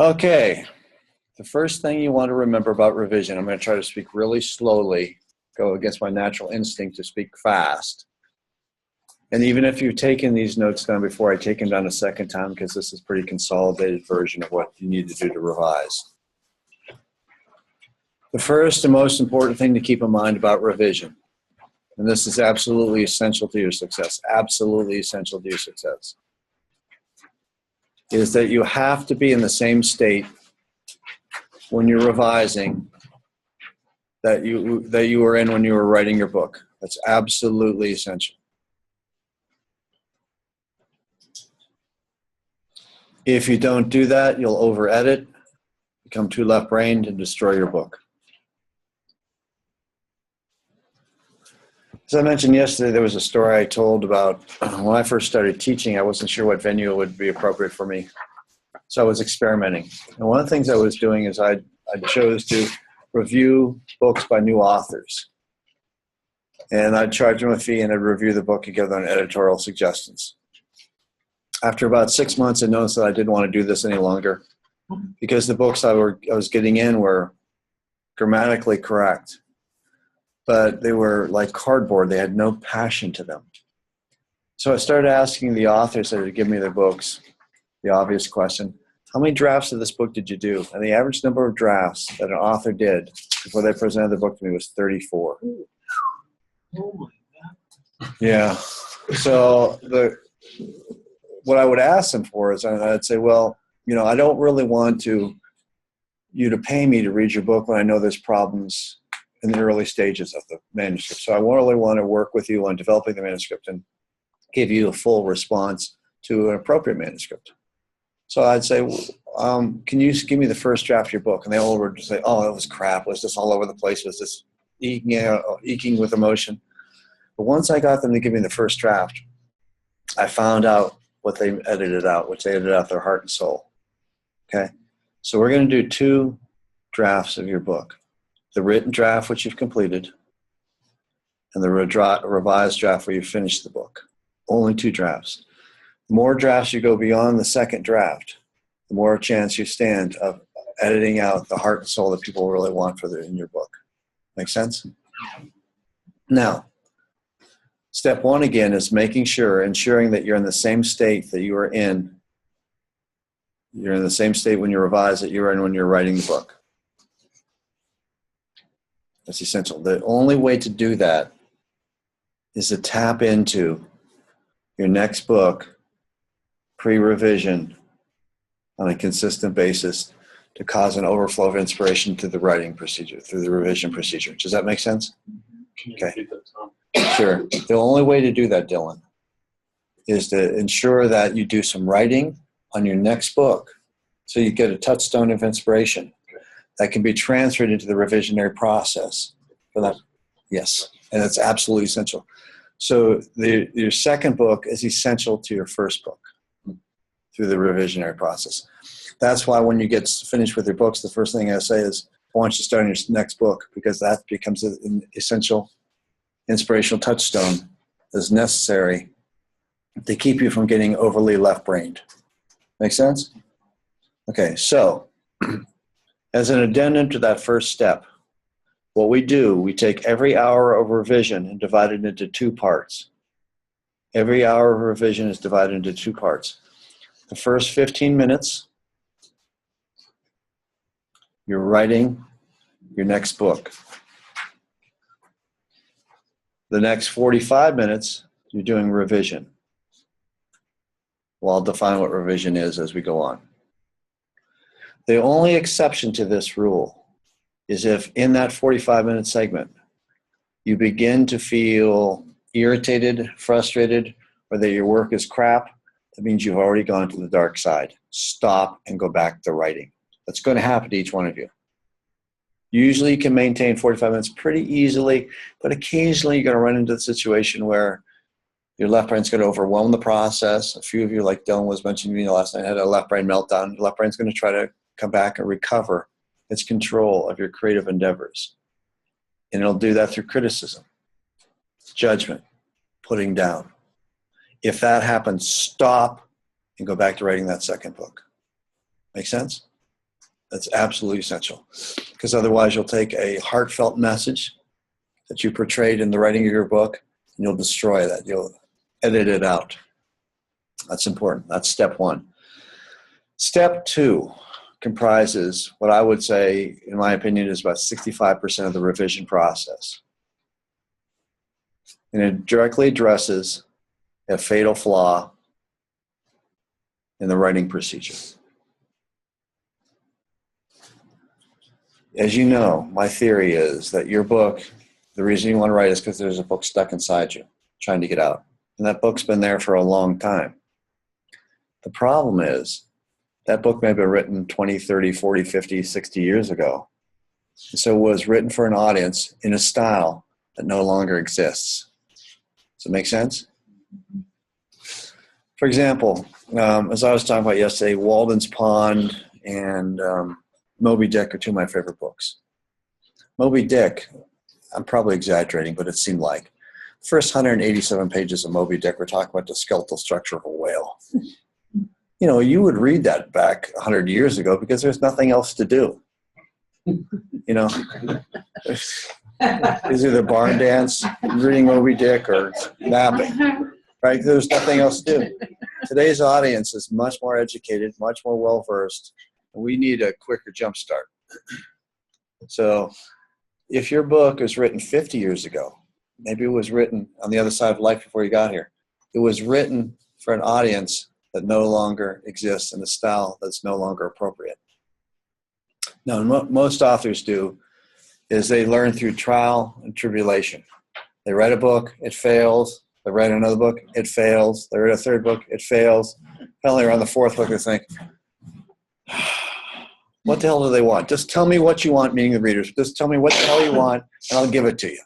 Okay, the first thing you want to remember about revision, I'm going to try to speak really slowly, go against my natural instinct to speak fast. And even if you've taken these notes down before, I take them down a second time because this is a pretty consolidated version of what you need to do to revise. The first and most important thing to keep in mind about revision, and this is absolutely essential to your success, absolutely essential to your success, is that you have to be in the same state when you're revising that you were in when you were writing your book. That's absolutely essential. If you don't do that, you'll over-edit, become too left-brained, and destroy your book. As I mentioned yesterday, there was a story I told about when I first started teaching. I wasn't sure what venue would be appropriate for me, so I was experimenting. And one of the things I was doing is I chose to review books by new authors. And I'd charge them a fee and I'd review the book and give them editorial suggestions. After about 6 months, I noticed that I didn't want to do this any longer because the books I was getting in were grammatically correct, but they were like cardboard. They had no passion to them. So I started asking the authors that would give me their books the obvious question: how many drafts of this book did you do? And the average number of drafts that an author did before they presented the book to me was 34. Oh my God. Yeah. So what I would ask them for is I'd say, well, I don't really want you to pay me to read your book when I know there's problems in the early stages of the manuscript. So I really want to work with you on developing the manuscript and give you a full response to an appropriate manuscript. So I'd say, can you give me the first draft of your book? And they all would say, oh, it was crap. It was just all over the place. It was just eking with emotion. But once I got them to give me the first draft, I found out what they edited out, which they edited out their heart and soul. Okay? So we're going to do 2 drafts of your book. The written draft, which you've completed, and the revised draft where you finished the book. Only 2 drafts. The more drafts you go beyond the second draft, the more chance you stand of editing out the heart and soul that people really want in your book. Make sense? Now, step 1 again is ensuring that you're in the same state that you were in. You're in the same state when you revise that you were in when you're writing the book. That's essential. The only way to do that is to tap into your next book pre-revision on a consistent basis to cause an overflow of inspiration to the writing procedure, through the revision procedure. Does that make sense? Okay. Sure. The only way to do that, Dylan, is to ensure that you do some writing on your next book so you get a touchstone of inspiration that can be transferred into the revisionary process for that. Yes, and it's absolutely essential. So your second book is essential to your first book through the revisionary process. That's why when you get finished with your books, the first thing I say is, I want you to start on your next book, because that becomes an essential inspirational touchstone that's necessary to keep you from getting overly left-brained. Make sense? Okay, so as an addendum to that first step, what we do, we take every hour of revision and divide it into 2 parts. Every hour of revision is divided into 2 parts. The first 15 minutes, you're writing your next book. The next 45 minutes, you're doing revision. Well, I'll define what revision is as we go on. The only exception to this rule is if in that 45-minute segment, you begin to feel irritated, frustrated, or that your work is crap, that means you've already gone to the dark side. Stop and go back to writing. That's going to happen to each one of you. Usually you can maintain 45 minutes pretty easily, but occasionally you're going to run into the situation where your left brain's going to overwhelm the process. A few of you, like Dylan was mentioning to me last night, had a left brain meltdown. Your left brain's going to try to come back and recover its control of your creative endeavors. And it'll do that through criticism, judgment, putting down. If that happens, stop and go back to writing that second book. Make sense? That's absolutely essential, because otherwise you'll take a heartfelt message that you portrayed in the writing of your book, and you'll destroy that. You'll edit it out. That's important. That's step one. Step two comprises what I would say, in my opinion, is about 65% of the revision process. And it directly addresses a fatal flaw in the writing procedure. As you know, my theory is that your book, the reason you want to write is because there's a book stuck inside you, trying to get out. And that book's been there for a long time. The problem is that book may have been written 20, 30, 40, 50, 60 years ago. And so it was written for an audience in a style that no longer exists. Does it make sense? For example, as I was talking about yesterday, Walden's Pond and Moby Dick are two of my favorite books. Moby Dick, I'm probably exaggerating, but it seemed like. The first 187 pages of Moby Dick were talking about the skeletal structure of a whale. You know, you would read that back 100 years ago because there's nothing else to do. You know, it's either barn dance, reading Moby Dick, or napping, right? There's nothing else to do. Today's audience is much more educated, much more well-versed, and we need a quicker jump start. So if your book is written 50 years ago, maybe it was written on the other side of life before you got here, it was written for an audience that no longer exists in a style that's no longer appropriate. Now, most authors do is they learn through trial and tribulation. They write a book, it fails. They write another book, it fails. They write a third book, it fails. Finally, around the fourth book, they think, what the hell do they want? Just tell me what you want, meaning the readers. Just tell me what the hell you want, and I'll give it to you.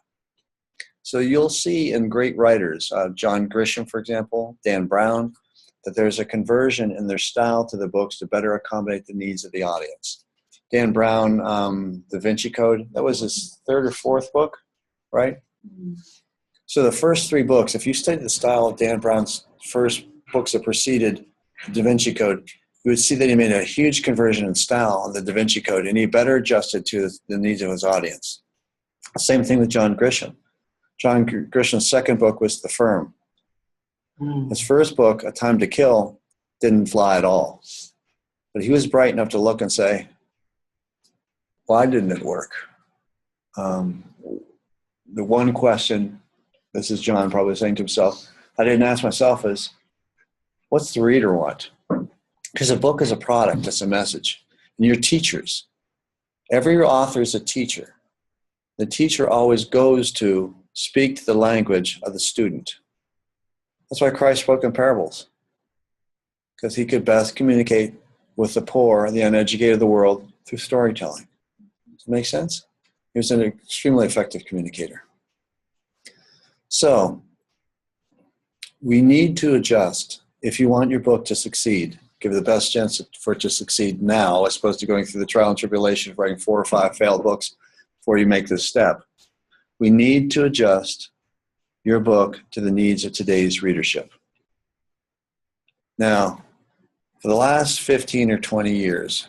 So you'll see in great writers, John Grisham, for example, Dan Brown, that there's a conversion in their style to the books to better accommodate the needs of the audience. Dan Brown, Da Vinci Code, that was his third or fourth book, right? So the first three books, if you study the style of Dan Brown's first books that preceded Da Vinci Code, you would see that he made a huge conversion in style on the Da Vinci Code, and he better adjusted to the needs of his audience. Same thing with John Grisham. John Grisham's second book was The Firm. His first book, A Time to Kill, didn't fly at all. But he was bright enough to look and say, why didn't it work? The one question, this is John probably saying to himself, I didn't ask myself is, what's the reader want? Because a book is a product, it's a message. And you're teachers. Every author is a teacher. The teacher always goes to speak to the language of the student. That's why Christ spoke in parables, because he could best communicate with the poor and the uneducated of the world through storytelling. Does it make sense? He was an extremely effective communicator. So we need to adjust. If you want your book to succeed, give it the best chance for it to succeed now, as opposed to going through the trial and tribulation of writing 4 or 5 failed books before you make this step. We need to adjust your book to the needs of today's readership. Now, for the last 15 or 20 years,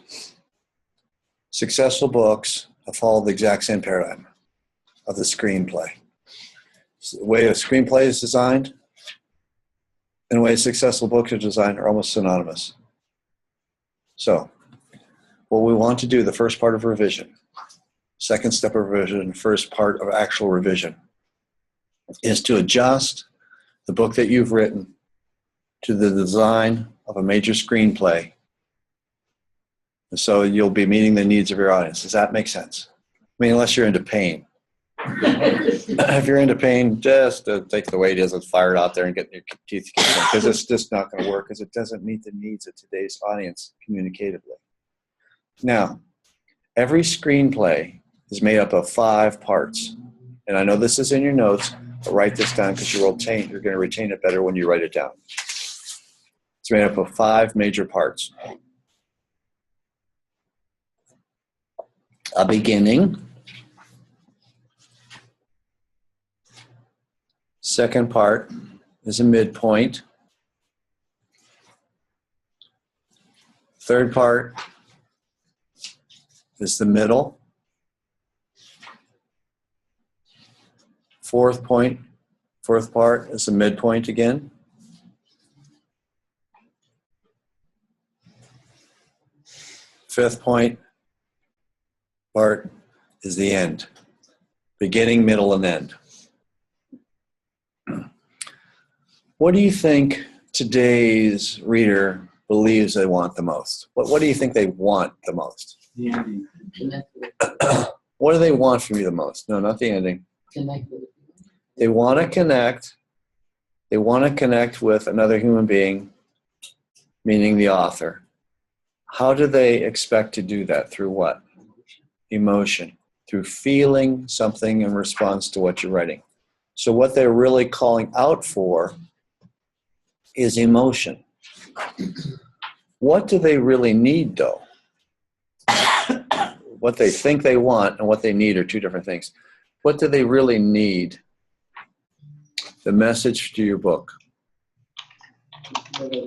successful books have followed the exact same paradigm of the screenplay. The way a screenplay is designed and the way successful books are designed are almost synonymous. So, what we want to do, the first part of revision, second step of revision, first part of actual revision, is to adjust the book that you've written to the design of a major screenplay. And so you'll be meeting the needs of your audience. Does that make sense? I mean, unless you're into pain. If you're into pain, just take the way it is and fire it out there and get your teeth kicked in, because it's just not going to work, because it doesn't meet the needs of today's audience communicatively. Now, every screenplay is made up of 5 parts. And I know this is in your notes, but write this down because you're going to retain it better when you write it down. It's made up of 5 major parts. A beginning. Second part is a midpoint. Third part is the middle. Fourth part is the midpoint again. Fifth part is the end. Beginning, middle, and end. What do you think today's reader believes they want the most? What do you think they want the most? The ending. What do they want from you the most? No, not the ending. They want to connect. They want to connect with another human being, meaning the author. How do they expect to do that? Through what? Emotion. Through feeling something in response to what you're writing. So what they're really calling out for is emotion. What do they really need, though? What they think they want and what they need are two different things. What do they really need? The message to your book. Whether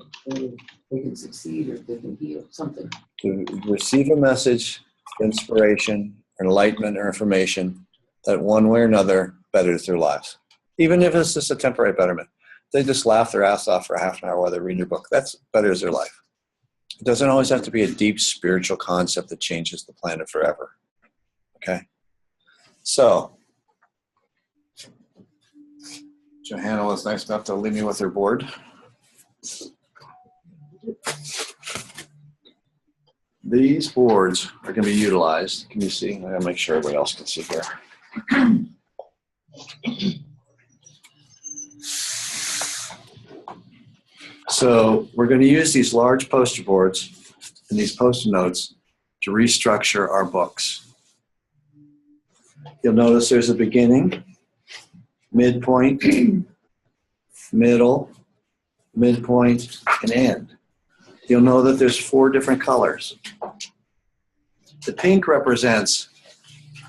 they can succeed or if they can heal, something. To receive a message, inspiration, enlightenment, or information that one way or another betters their lives. Even if it's just a temporary betterment. They just laugh their ass off for half an hour while they read your book. That betters their life. It doesn't always have to be a deep spiritual concept that changes the planet forever. Okay? So, Johanna was nice enough to leave me with her board. These boards are going to be utilized. Can you see? I gotta make sure everybody else can see here. So we're going to use these large poster boards and these post-it notes to restructure our books. You'll notice there's a beginning, midpoint, middle, midpoint, and end. You'll know that there's 4 different colors. The pink represents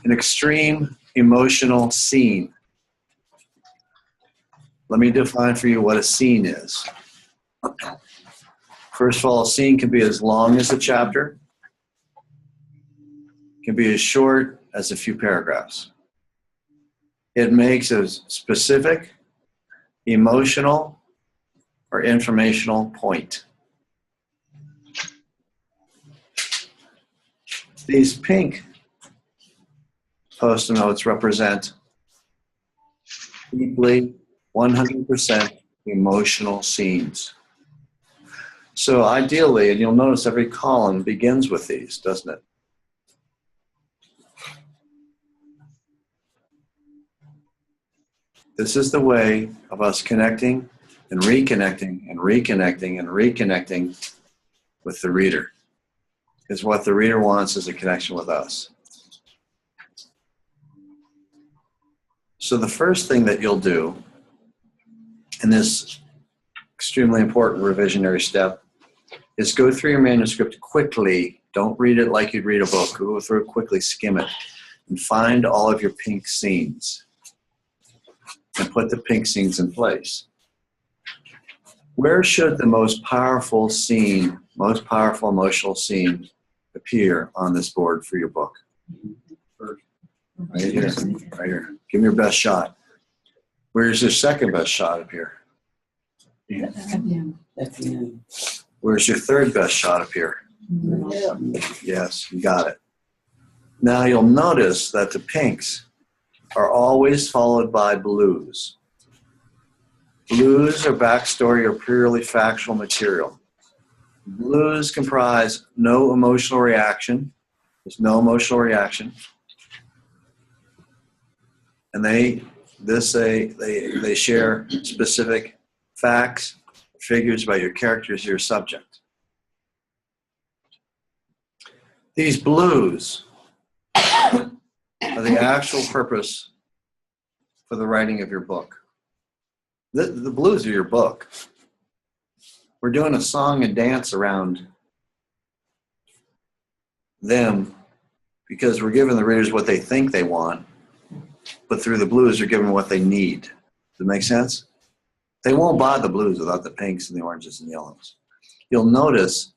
an extreme emotional scene. Let me define for you what a scene is. First of all, a scene can be as long as a chapter, can be as short as a few paragraphs. It makes a specific, emotional, or informational point. These pink post-it notes represent deeply 100% emotional scenes. So ideally, and you'll notice every column begins with these, doesn't it? This is the way of us connecting and reconnecting and reconnecting and reconnecting with the reader. Because what the reader wants is a connection with us. So the first thing that you'll do in this extremely important revisionary step is go through your manuscript quickly. Don't read it like you'd read a book. Go through it quickly, skim it, and find all of your pink scenes and put the pink scenes in place. Where should the most powerful scene, most powerful emotional scene appear on this board for your book? Right here, right here. Give me your best shot. Where's your second best shot up here? At the end. At the end. Where's your third best shot up here? Yeah. Yes, you got it. Now you'll notice that the pinks are always followed by blues. Blues or backstory or purely factual material. Blues comprise no emotional reaction. There's no emotional reaction. And they share specific facts, figures about your characters, your subject. These blues are the actual purpose for the writing of your book. The blues are your book. We're doing a song and dance around them because we're giving the readers what they think they want, but through the blues, you're giving them what they need. Does it make sense? They won't buy the blues without the pinks and the oranges and yellows. You'll notice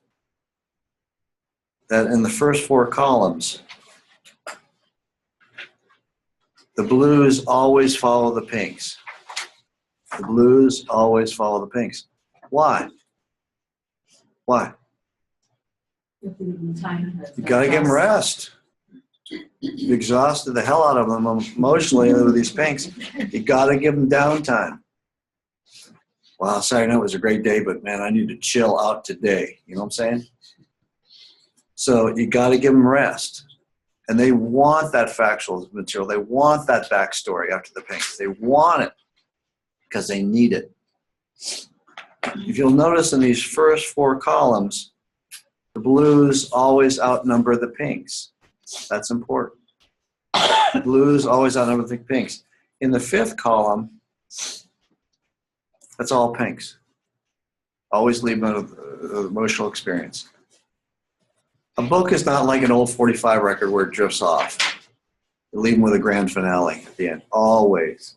that in the first 4 columns, The blues always follow the pinks. The blues always follow the pinks. Why? Why? You have to give them time to You got to give them rest. You exhausted the hell out of them emotionally with these pinks. You got to give them downtime. Wow, Saturday night was a great day, but man, I need to chill out today. You know what I'm saying? So you got to give them rest. And they want that factual material. They want that backstory after the pinks. They want it because they need it. If you'll notice in these first 4 columns, the blues always outnumber the pinks. That's important. The blues always outnumber the pinks. In the 5th column, that's all pinks. Always leave them with an emotional experience. A book is not like an old 45 record where it drifts off. You leave them with a grand finale at the end, always.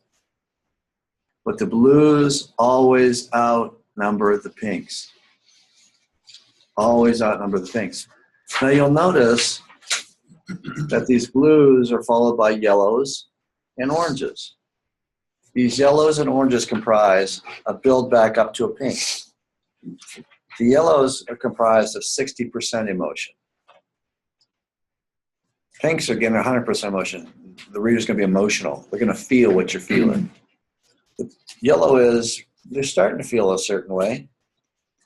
But the blues always outnumber the pinks. Always outnumber the pinks. Now you'll notice that these blues are followed by yellows and oranges. These yellows and oranges comprise a build back up to a pink. The yellows are comprised of 60% emotion. Pinks are getting 100% emotion. The reader's going to be emotional. They're going to feel what you're feeling. The yellow is, they're starting to feel a certain way.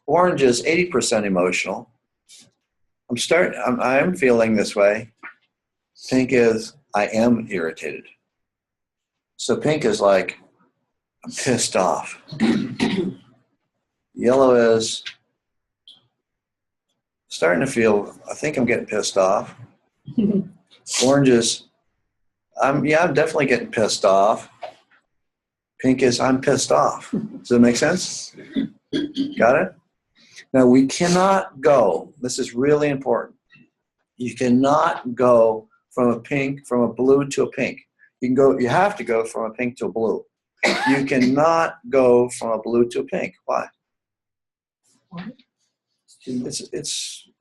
Orange is 80% emotional. I am feeling this way. Pink is, I am irritated. So pink is like, I'm pissed off. Yellow is starting to feel, I think I'm getting pissed off. Orange is, I'm definitely getting pissed off. Pink is, I'm pissed off. Does that make sense? Got it? Now we cannot go, this is really important. You cannot go from a blue to a pink. You have to go from a pink to a blue. You cannot go from a blue to a pink. Why? It's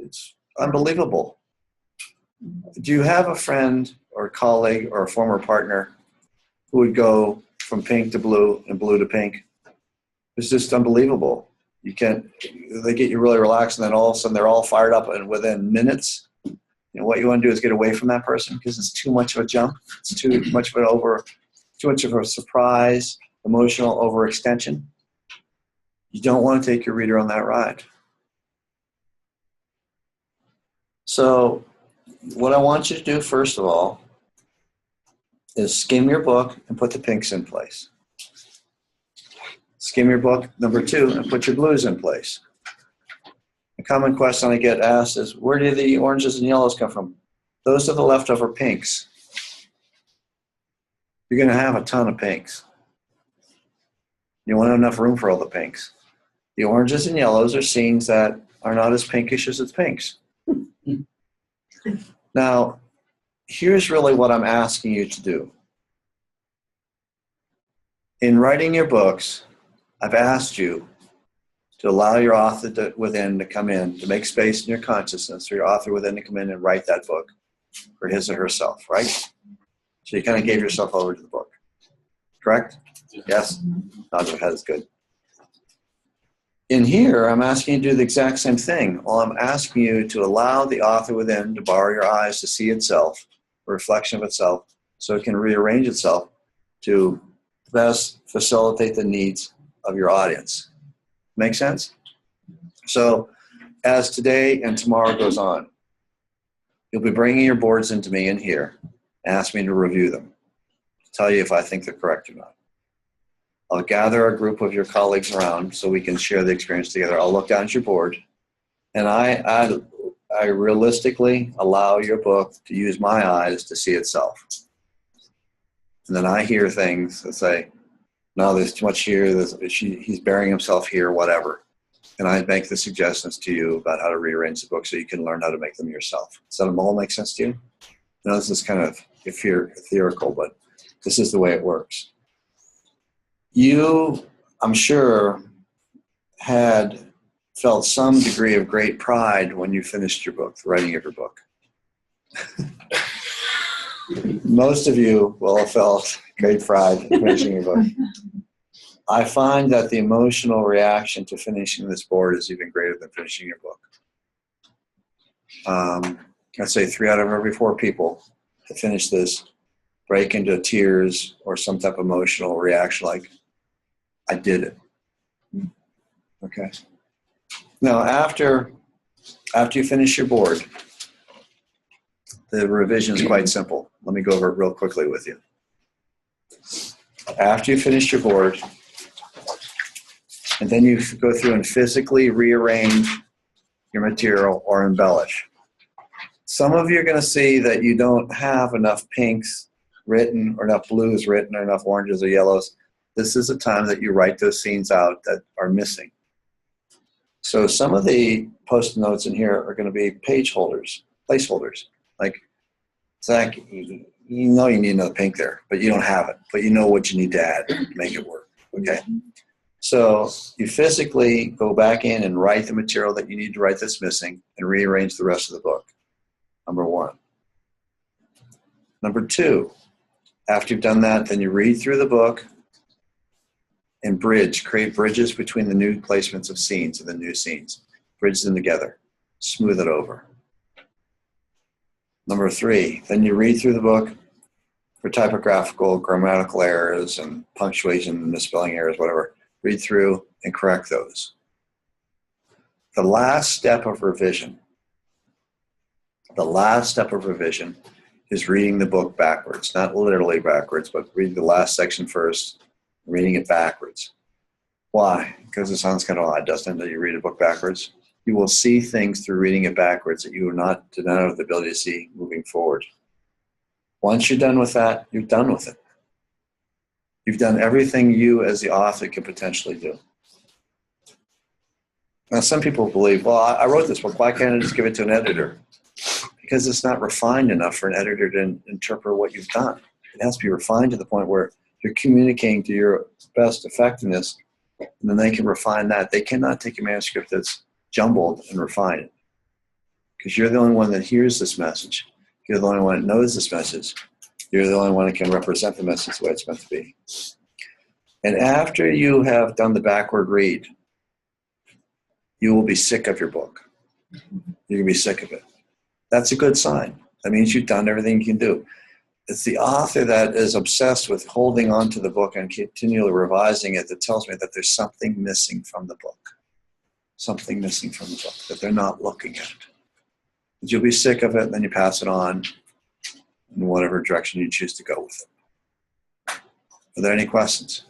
unbelievable. Do you have a friend or a colleague or a former partner who would go from pink to blue and blue to pink? It's just unbelievable. They get you really relaxed, and then all of a sudden they're all fired up, and within minutes, what you want to do is get away from that person because it's too much of a jump. It's too much of a surprise, emotional overextension. You don't want to take your reader on that ride. So what I want you to do, first of all, is skim your book and put the pinks in place. Skim your book, number 2, and put your blues in place. A common question I get asked is, where do the oranges and yellows come from? Those are the leftover pinks. You're going to have a ton of pinks. You won't have enough room for all the pinks. The oranges and yellows are scenes that are not as pinkish as its pinks. Now, here's really what I'm asking you to do. In writing your books, I've asked you to allow your author within to come in, to make space in your consciousness for your author within to come in and write that book for his or herself, right? So you kind of gave yourself over to the book. Correct? Yes? Nod your head is good. In here, I'm asking you to do the exact same thing. Well, I'm asking you to allow the author within to borrow your eyes to see itself, a reflection of itself, so it can rearrange itself to best facilitate the needs of your audience. Make sense? So as today and tomorrow goes on, you'll be bringing your boards into me in here and ask me to review them, to tell you if I think they're correct or not. I'll gather a group of your colleagues around so we can share the experience together. I'll look down at your board, and I realistically allow your book to use my eyes to see itself. And then I hear things that say, no, there's too much here, he's burying himself here, whatever. And I make the suggestions to you about how to rearrange the book so you can learn how to make them yourself. Does that all make sense to you? Now, this is kind of theoretical, but this is the way it works. You, I'm sure, had felt some degree of great pride when you finished your book, the writing of your book. Most of you will have felt great pride in finishing your book. I find that the emotional reaction to finishing this board is even greater than finishing your book. I'd say 3 out of every 4 people that finish this break into tears or some type of emotional reaction like, I did it. Okay. Now, after you finish your board, the revision is quite simple. Let me go over it real quickly with you. After you finish your board, and then you go through and physically rearrange your material or embellish. Some of you are going to see that you don't have enough pinks written or enough blues written or enough oranges or yellows. This is a time that you write those scenes out that are missing. So some of the post-it notes in here are going to be page holders, placeholders. Like, Zach, you know you need another pink there, but you don't have it. But you know what you need to add to make it work. Okay. So you physically go back in and write the material that you need to write that's missing and rearrange the rest of the book. Number 1. Number 2, after you've done that, then you read through the book and create bridges between the new placements of scenes and the new scenes. Bridge them together. Smooth it over. Number 3, then you read through the book for typographical, grammatical errors and punctuation, misspelling errors, whatever. Read through and correct those. The last step of revision is reading the book backwards. Not literally backwards, but reading the last section first, reading it backwards. Why? Because it sounds kind of odd, doesn't it, that you read a book backwards? You will see things through reading it backwards that you did not have the ability to see moving forward. Once you're done with that, you're done with it. You've done everything you as the author could potentially do. Now, some people believe, well, I wrote this book. Why can't I just give it to an editor? Because it's not refined enough for an editor to interpret what you've done. It has to be refined to the point where you're communicating to your best effectiveness, and then they can refine that. They cannot take a manuscript that's jumbled and refine it. Because you're the only one that hears this message. You're the only one that knows this message. You're the only one that can represent the message the way it's meant to be. And after you have done the backward read, you will be sick of your book. You're going to be sick of it. That's a good sign. That means you've done everything you can do. It's the author that is obsessed with holding on to the book and continually revising it that tells me that there's something missing from the book. Something missing from the book that they're not looking at. But you'll be sick of it, and then you pass it on in whatever direction you choose to go with it. Are there any questions?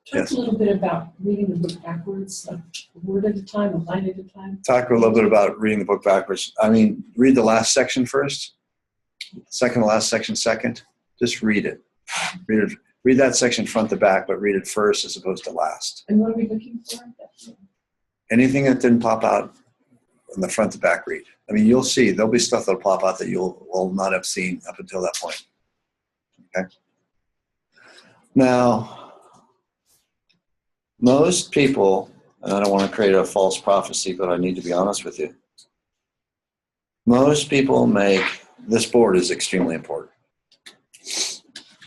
Talk Yes. a little bit about reading the book backwards, like a word at a time, a line at a time. Talk a little bit about reading the book backwards. I mean, read the last section first, second to last section second. Just read it. Read that section front to back, but read it first as opposed to last. And what are we looking for? Anything that didn't pop out in the front to back read. I mean, you'll see there'll be stuff that'll pop out that will not have seen up until that point. Okay. Now, most people, and I don't want to create a false prophecy, but I need to be honest with you. Most people this board is extremely important.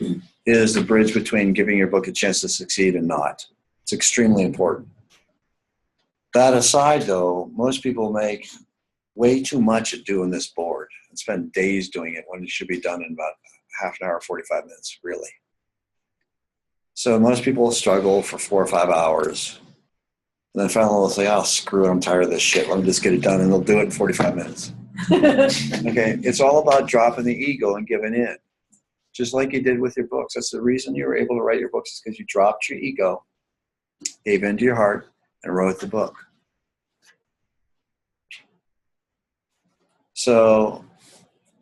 It is the bridge between giving your book a chance to succeed and not. It's extremely important. That aside, though, most people make way too much at doing this board and spend days doing it when it should be done in about half an hour, 45 minutes, really. So most people struggle for 4 or 5 hours. And then finally they'll say, oh, screw it, I'm tired of this shit. Let me just get it done. And they'll do it in 45 minutes. Okay, it's all about dropping the ego and giving in. Just like you did with your books. That's the reason you were able to write your books, is because you dropped your ego, gave into your heart, and wrote the book. So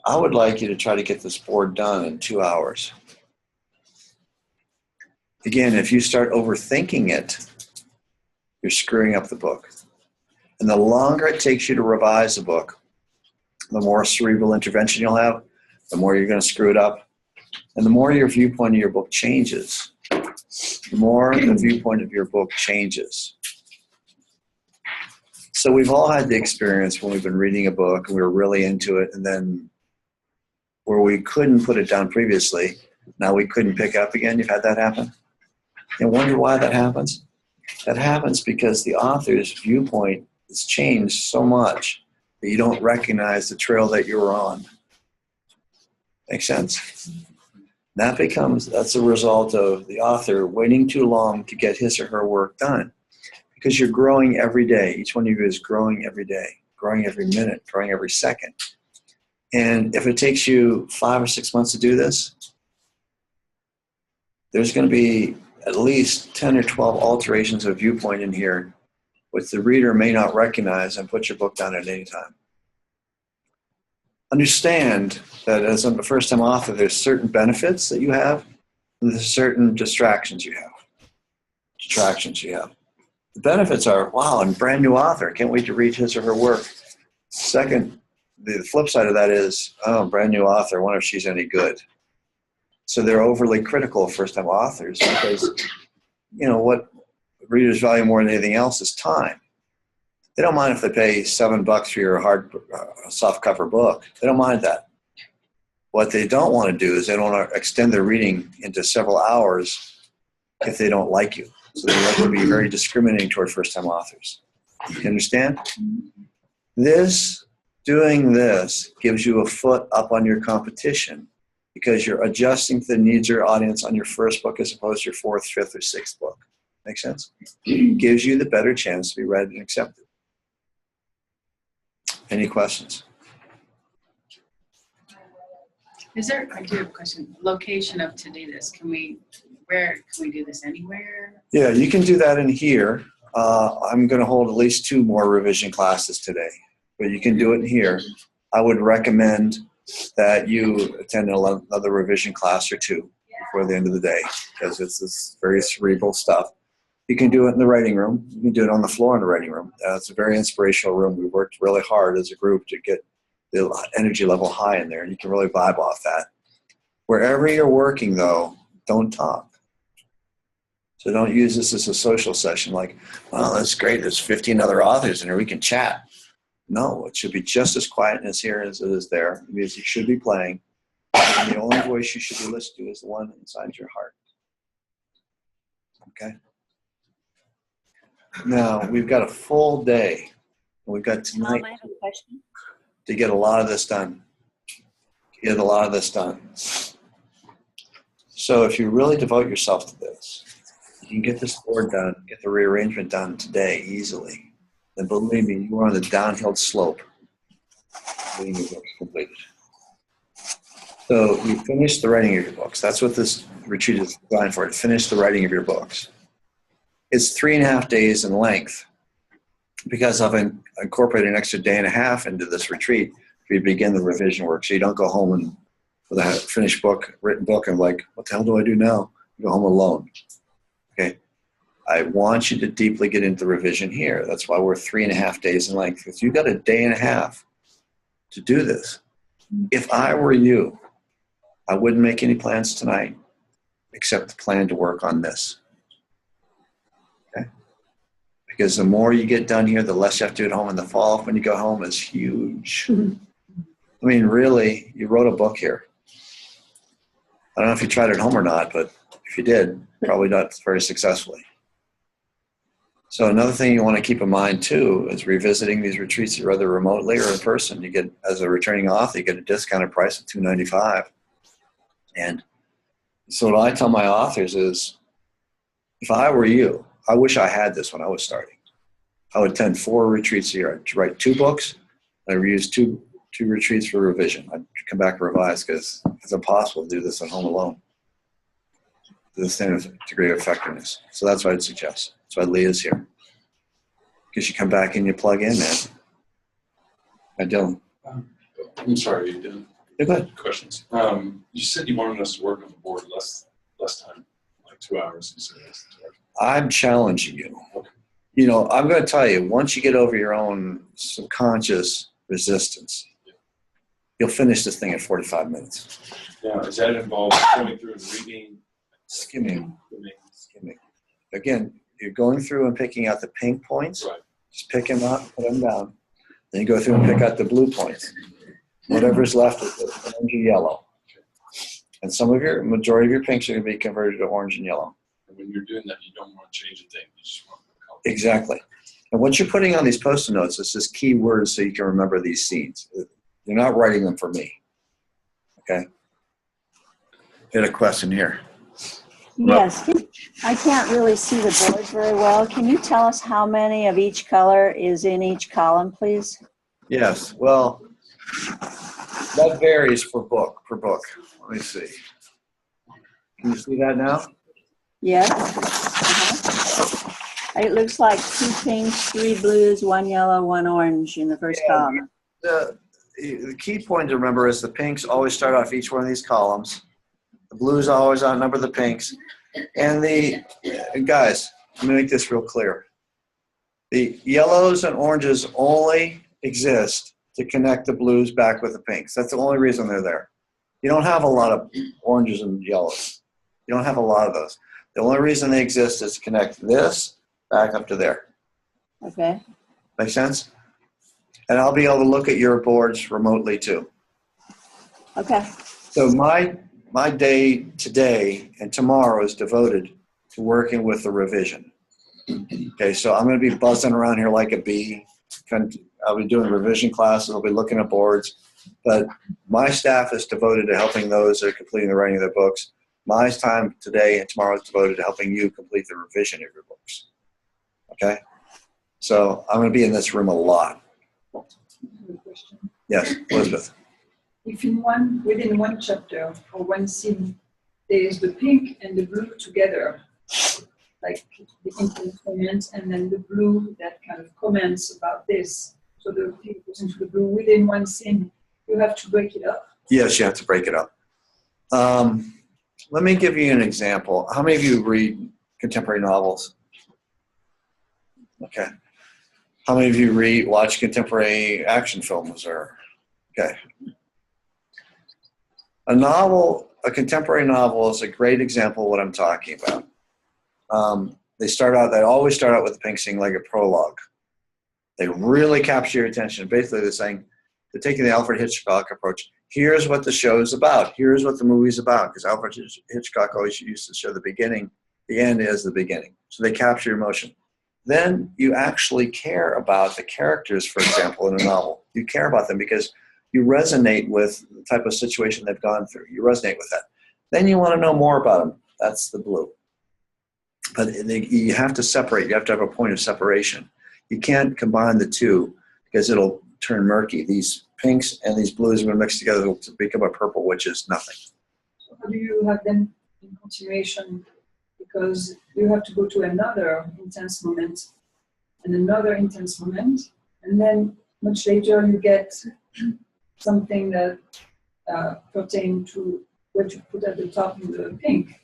I would like you to try to get this board done in 2 hours. Again, if you start overthinking it, you're screwing up the book. And the longer it takes you to revise a book, the more cerebral intervention you'll have, the more you're going to screw it up. And the more your viewpoint of your book changes, the more the viewpoint of your book changes. So we've all had the experience when we've been reading a book and we were really into it, and then where we couldn't put it down previously, now we couldn't pick up again. You've had that happen? And wonder why that happens? That happens because the author's viewpoint has changed so much that you don't recognize the trail that you were on. Make sense? That's a result of the author waiting too long to get his or her work done. Because you're growing every day. Each one of you is growing every day, growing every minute, growing every second. And if it takes you 5 or 6 months to do this, there's going to be at least 10 or 12 alterations of viewpoint in here, which the reader may not recognize, and put your book down at any time. Understand that as a first-time author, there's certain benefits that you have, and there's certain distractions you have. The benefits are, wow, I'm a brand new author. Can't wait to read his or her work. Second, the flip side of that is, oh, brand new author. I wonder if she's any good. So they're overly critical of first-time authors because, what readers value more than anything else is time. They don't mind if they pay $7 for your softcover book. They don't mind that. What they don't want to do is they don't want to extend their reading into several hours if they don't like you. So they like to be very discriminating toward first-time authors. You understand? Doing this gives you a foot up on your competition because you're adjusting to the needs of your audience on your first book as opposed to your 4th, 5th, or 6th book. Make sense? Gives you the better chance to be read and accepted. Any questions? I do have a question. Location of to do this. Can we do this anywhere? Yeah, you can do that in here. I'm going to hold at least 2 more revision classes today, but you can do it in here. I would recommend that you attend another revision class or 2 before the end of the day because it's this very cerebral stuff. You can do it in the writing room. You can do it on the floor in the writing room. It's a very inspirational room. We worked really hard as a group to get the energy level high in there, and you can really vibe off that. Wherever you're working, though, don't talk. So don't use this as a social session like, well, that's great. There's 15 other authors in here. We can chat. No, it should be just as quiet as here as it is there. Music should be playing. And the only voice you should be listening to is the one inside your heart. Okay? Now, we've got a full day. We've got tonight I have a question. to get a lot of this done. So if you really devote yourself to this, you can get this board done, get the rearrangement done today easily. Then believe me, you are on the downhill slope. Getting your books completed. So you finish the writing of your books. That's what this retreat is designed for, to finish the writing of your books. It's 3.5 days in length because I've incorporated an extra day and a half into this retreat for you to begin the revision work. So you don't go home and with a finished book, written book, and like, what the hell do I do now? You go home alone. Okay. I want you to deeply get into the revision here. That's why we're 3.5 days in length. Because you've got a day and a half to do this. If I were you, I wouldn't make any plans tonight except the plan to work on this. Okay? Because the more you get done here, the less you have to do at home, and the fall off when you go home is huge. I mean, really, you wrote a book here. I don't know if you tried it at home or not, but if you did, probably not very successfully. So another thing you want to keep in mind too is revisiting these retreats either remotely or in person. You get, as a returning author, you get a discounted price of $295. And so what I tell my authors is, if I were you, I wish I had this when I was starting. I would attend 4 retreats a year. I'd write 2 books. I would use two retreats for revision. I'd come back and revise because it's impossible to do this at home alone to the same degree of effectiveness. So that's what I'd suggest. That's why Leah's here. Because you come back and you plug in, man. Hi, Dylan. I'm sorry, you didn't. Yeah, go ahead. Questions. You said you wanted us to work on the board less time, like 2 hours. You said less than 2 hours. I'm challenging you. Okay. You know, I'm going to tell you, once you get over your own subconscious resistance, you'll finish this thing in 45 minutes. Now, does that involve going through and reading? Skimming. Again, you're going through and picking out the pink points. Right. Just pick them up, put them down. Then you go through and pick out the blue points. Whatever's left is orange and yellow. And majority of your pinks are going to be converted to orange and yellow. And when you're doing that, you don't want to change a thing. You just want the color. Exactly. And what you're putting on these Post-it notes is just key words so you can remember these scenes. You're not writing them for me. Okay? Get a question here. Yes, I can't really see the board very well. Can you tell us how many of each color is in each column, please? Yes. Well, that varies per book. Let me see. Can you see that now? Yes. It looks like 2 pinks, 3 blues, 1 yellow, 1 orange in the first column. The key point to remember is the pinks always start off each one of these columns. The blues always outnumber the pinks. And guys, let me make this real clear. The yellows and oranges only exist to connect the blues back with the pinks. That's the only reason they're there. You don't have a lot of oranges and yellows. You don't have a lot of those. The only reason they exist is to connect this back up to there. Okay. Make sense? And I'll be able to look at your boards remotely too. Okay. So my day today and tomorrow is devoted to working with the revision. Okay, so I'm going to be buzzing around here like a bee. I'll be doing revision classes. I'll be looking at boards. But my staff is devoted to helping those that are completing the writing of their books. My time today and tomorrow is devoted to helping you complete the revision of your books. Okay? So I'm going to be in this room a lot. Yes, Elizabeth. If within one chapter or one scene, there is the pink and the blue together, like the pink comments and then the blue that kind of comments about this. So the pink goes into the blue within one scene. You have to break it up. Yes, you have to break it up. Let me give you an example. How many of you read contemporary novels? Okay. How many of you watch contemporary action films? Okay. A contemporary novel is a great example of what I'm talking about. They always start out with the pink scene like a prologue. They really capture your attention. Basically, they're taking the Alfred Hitchcock approach. Here's what the show is about. Here's what the movie's about. Because Alfred Hitchcock always used to show the beginning. The end is the beginning. So they capture emotion. Then you actually care about the characters, for example, in a novel. You care about them because you resonate with the type of situation they've gone through. You resonate with that. Then you want to know more about them. That's the blue. But you have to separate. You have to have a point of separation. You can't combine the two because it'll turn murky. These pinks and these blues are going to mix together to become a purple, which is nothing. So how do you have them in continuation? Because you have to go to another intense moment and another intense moment. And then much later you get something that pertains to what you put at the top in the pink.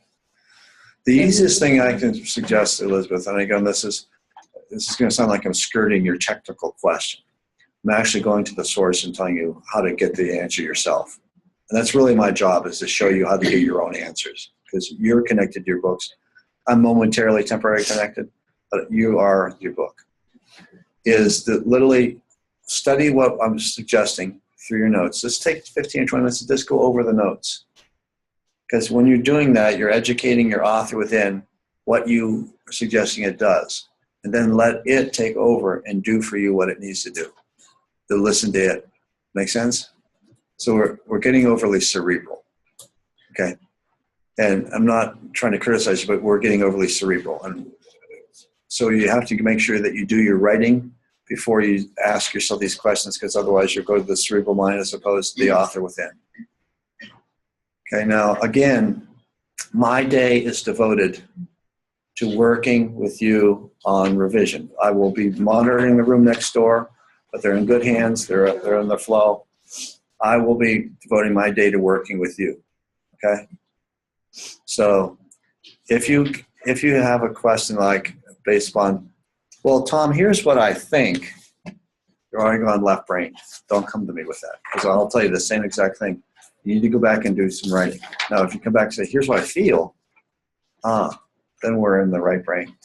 The easiest thing I can suggest, Elizabeth, and again, this is going to sound like I'm skirting your technical question. I'm actually going to the source and telling you how to get the answer yourself. And that's really my job, is to show you how to get your own answers, because you're connected to your books. I'm momentarily, temporarily connected, but you are your book. Is to literally study what I'm suggesting through your notes. Just take 15 or 20 minutes to just go over the notes. Because when you're doing that, you're educating your author within what you are suggesting it does. And then let it take over and do for you what it needs to do. To listen to it. Make sense? So we're getting overly cerebral. Okay? And I'm not trying to criticize you, but we're getting overly cerebral. And so you have to make sure that you do your writing before you ask yourself these questions, because otherwise you'll go to the cerebral mind as opposed to the author within. Okay, now again, my day is devoted to working with you on revision. I will be monitoring the room next door, but they're in good hands. They're in the flow. I will be devoting my day to working with you. Okay. So if you have a question like based on, well, Tom, here's what I think, you're already going left brain. Don't come to me with that, because I'll tell you the same exact thing. You need to go back and do some writing. Now, if you come back and say, here's what I feel, then we're in the right brain.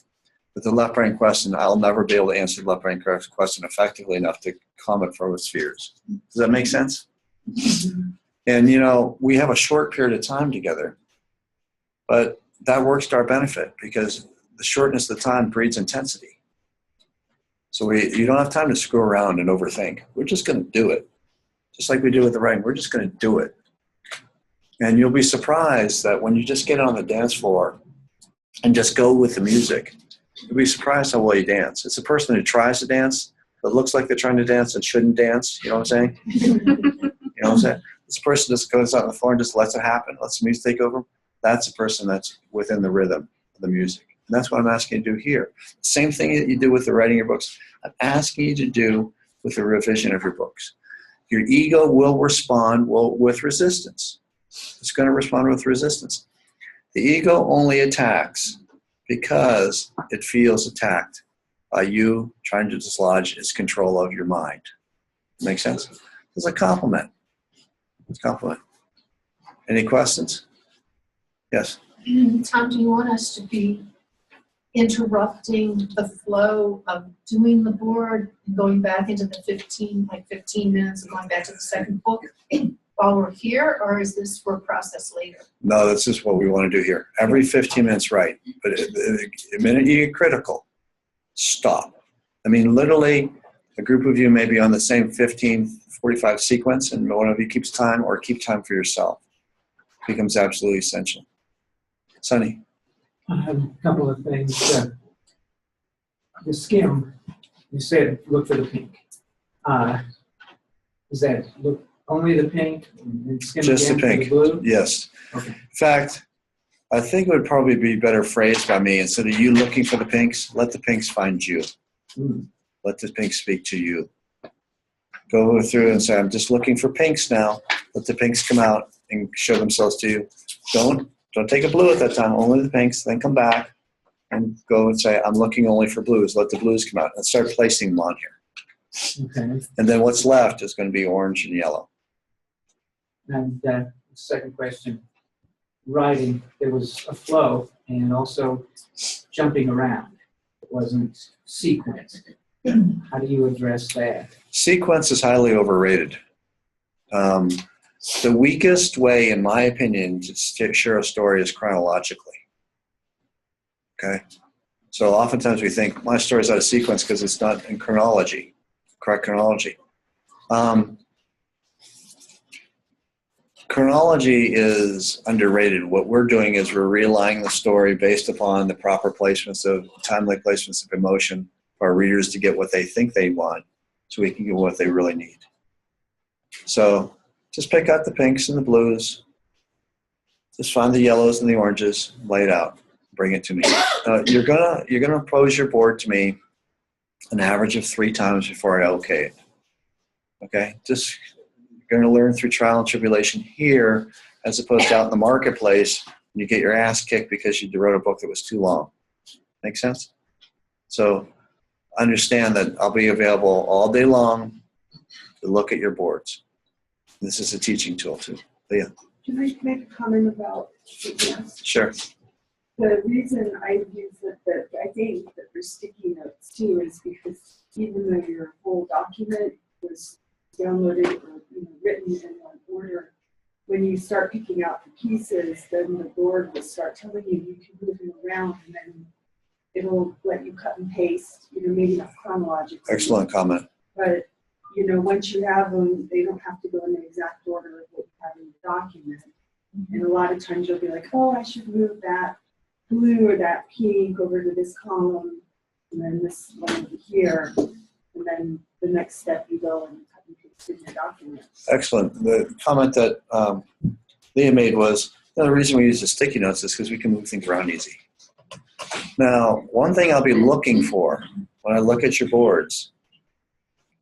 With the left brain question, I'll never be able to answer the left brain question effectively enough to comment from its fears. Does that make sense? And, you know, we have a short period of time together, but that works to our benefit because the shortness of the time breeds intensity. So you don't have time to screw around and overthink. We're just going to do it. Just like we do with the writing, we're just going to do it. And you'll be surprised that when you just get on the dance floor and just go with the music, you'll be surprised how well you dance. It's a person who tries to dance, but looks like they're trying to dance and shouldn't dance. You know what I'm saying? You know what I'm saying? This person just goes out on the floor and just lets it happen, lets the music take over. That's a person that's within the rhythm of the music. And that's what I'm asking you to do here. Same thing that you do with the writing of your books. I'm asking you to do with the revision of your books. Your ego will respond with resistance. It's going to respond with resistance. The ego only attacks because it feels attacked by you trying to dislodge its control of your mind. Make sense? It's a compliment. It's a compliment. Any questions? Yes. Tom, do you want us to be interrupting the flow of doing the board and going back into the 15 minutes and going back to the second book while we're here, or is this for process later? No, this is what we want to do here. Every 15 minutes, right. But the minute you get critical, stop. I mean, literally, a group of you may be on the same 15:45 sequence, and one of you keeps time, or keep time for yourself. It becomes absolutely essential. Sonny? I have a couple of things. The skim, you said look for the pink. Is that look only the pink and skim Just the again pink. for the blue? Yes. Okay. In fact, I think it would probably be better phrased by me. Instead of you looking for the pinks, let the pinks find you. Let the pinks speak to you. Go through and say, I'm just looking for pinks now. Let the pinks come out and show themselves to you. Don't take a blue at that time, only the pinks. Then come back and go and say, I'm looking only for blues. Let the blues come out and start placing them on here. Okay. And then what's left is going to be orange and yellow. And second question, writing, there was a flow and also jumping around. It wasn't sequenced. How do you address that? Sequence is highly overrated. The weakest way, in my opinion, to share a story is chronologically. Okay? So oftentimes we think my story's out of sequence because it's not in chronology, correct chronology. Chronology is underrated. What we're doing is we're realigning the story based upon the proper placements of timely placements of emotion for our readers to get what they think they want so we can get what they really need. So just pick out the pinks and the blues. Just find the yellows and the oranges, lay it out, bring it to me. You're gonna pose your board to me an average of 3 times before I okay it. Okay, just you're gonna learn through trial and tribulation here, as opposed to out in the marketplace. And you get your ass kicked because you wrote a book that was too long. Make sense? So understand that I'll be available all day long to look at your boards. This is a teaching tool too. Leah. Can I make a comment about CPS? Sure. The reason I use that I think that for sticky notes too is because even though your whole document was downloaded or written in one order, when you start picking out the pieces, then the board will start telling you can move them around, and then it'll let you cut and paste. Maybe not chronologically. Excellent comment. But once you have them, they don't have to go in the exact order of what you have in the document. And a lot of times you'll be like, oh, I should move that blue or that pink over to this column, and then this one over here. And then the next step you go and cut and paste in your document. Excellent. The comment that Leah made was, the reason we use the sticky notes is because we can move things around easy. Now, one thing I'll be looking for when I look at your boards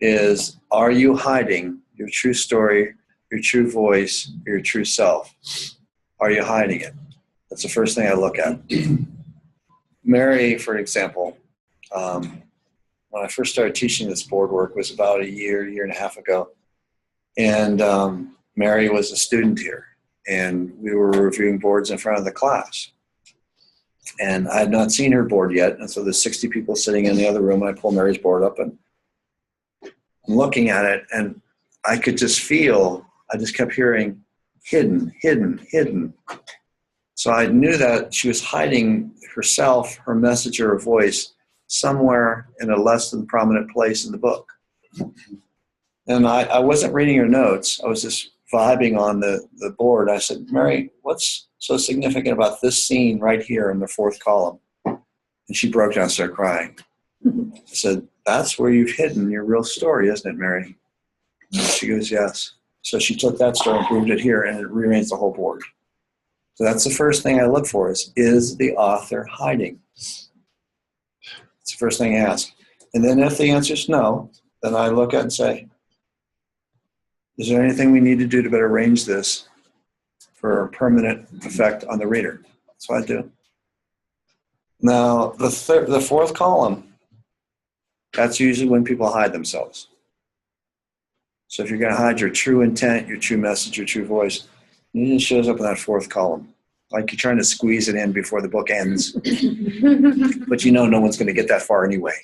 is, are you hiding your true story, your true voice, your true self? Are you hiding it? That's the first thing I look at. Mary, for example, when I first started teaching this board work was about a year and a half ago. And Mary was a student here, and we were reviewing boards in front of the class. And I had not seen her board yet, and so there's 60 people sitting in the other room. I pull Mary's board up, and I'm looking at it, and I could just feel I just kept hearing hidden, hidden, hidden. So I knew that she was hiding herself, her message, or her voice somewhere in a less than prominent place in the book. And I wasn't reading her notes. I was just vibing on the board. I said, Mary, what's so significant about this scene right here in the fourth column? And she broke down and started crying. I said, that's where you've hidden your real story, isn't it, Mary? And she goes, yes. So she took that story and moved it here, and it rearranged the whole board. So that's the first thing I look for is the author hiding? It's the first thing I ask. And then if the answer is no, then I look at it and say, is there anything we need to do to better arrange this for a permanent effect on the reader? That's what I do. Now, the fourth column, that's usually when people hide themselves. So if you're going to hide your true intent, your true message, your true voice, it just shows up in that fourth column. Like you're trying to squeeze it in before the book ends. But you know no one's going to get that far anyway.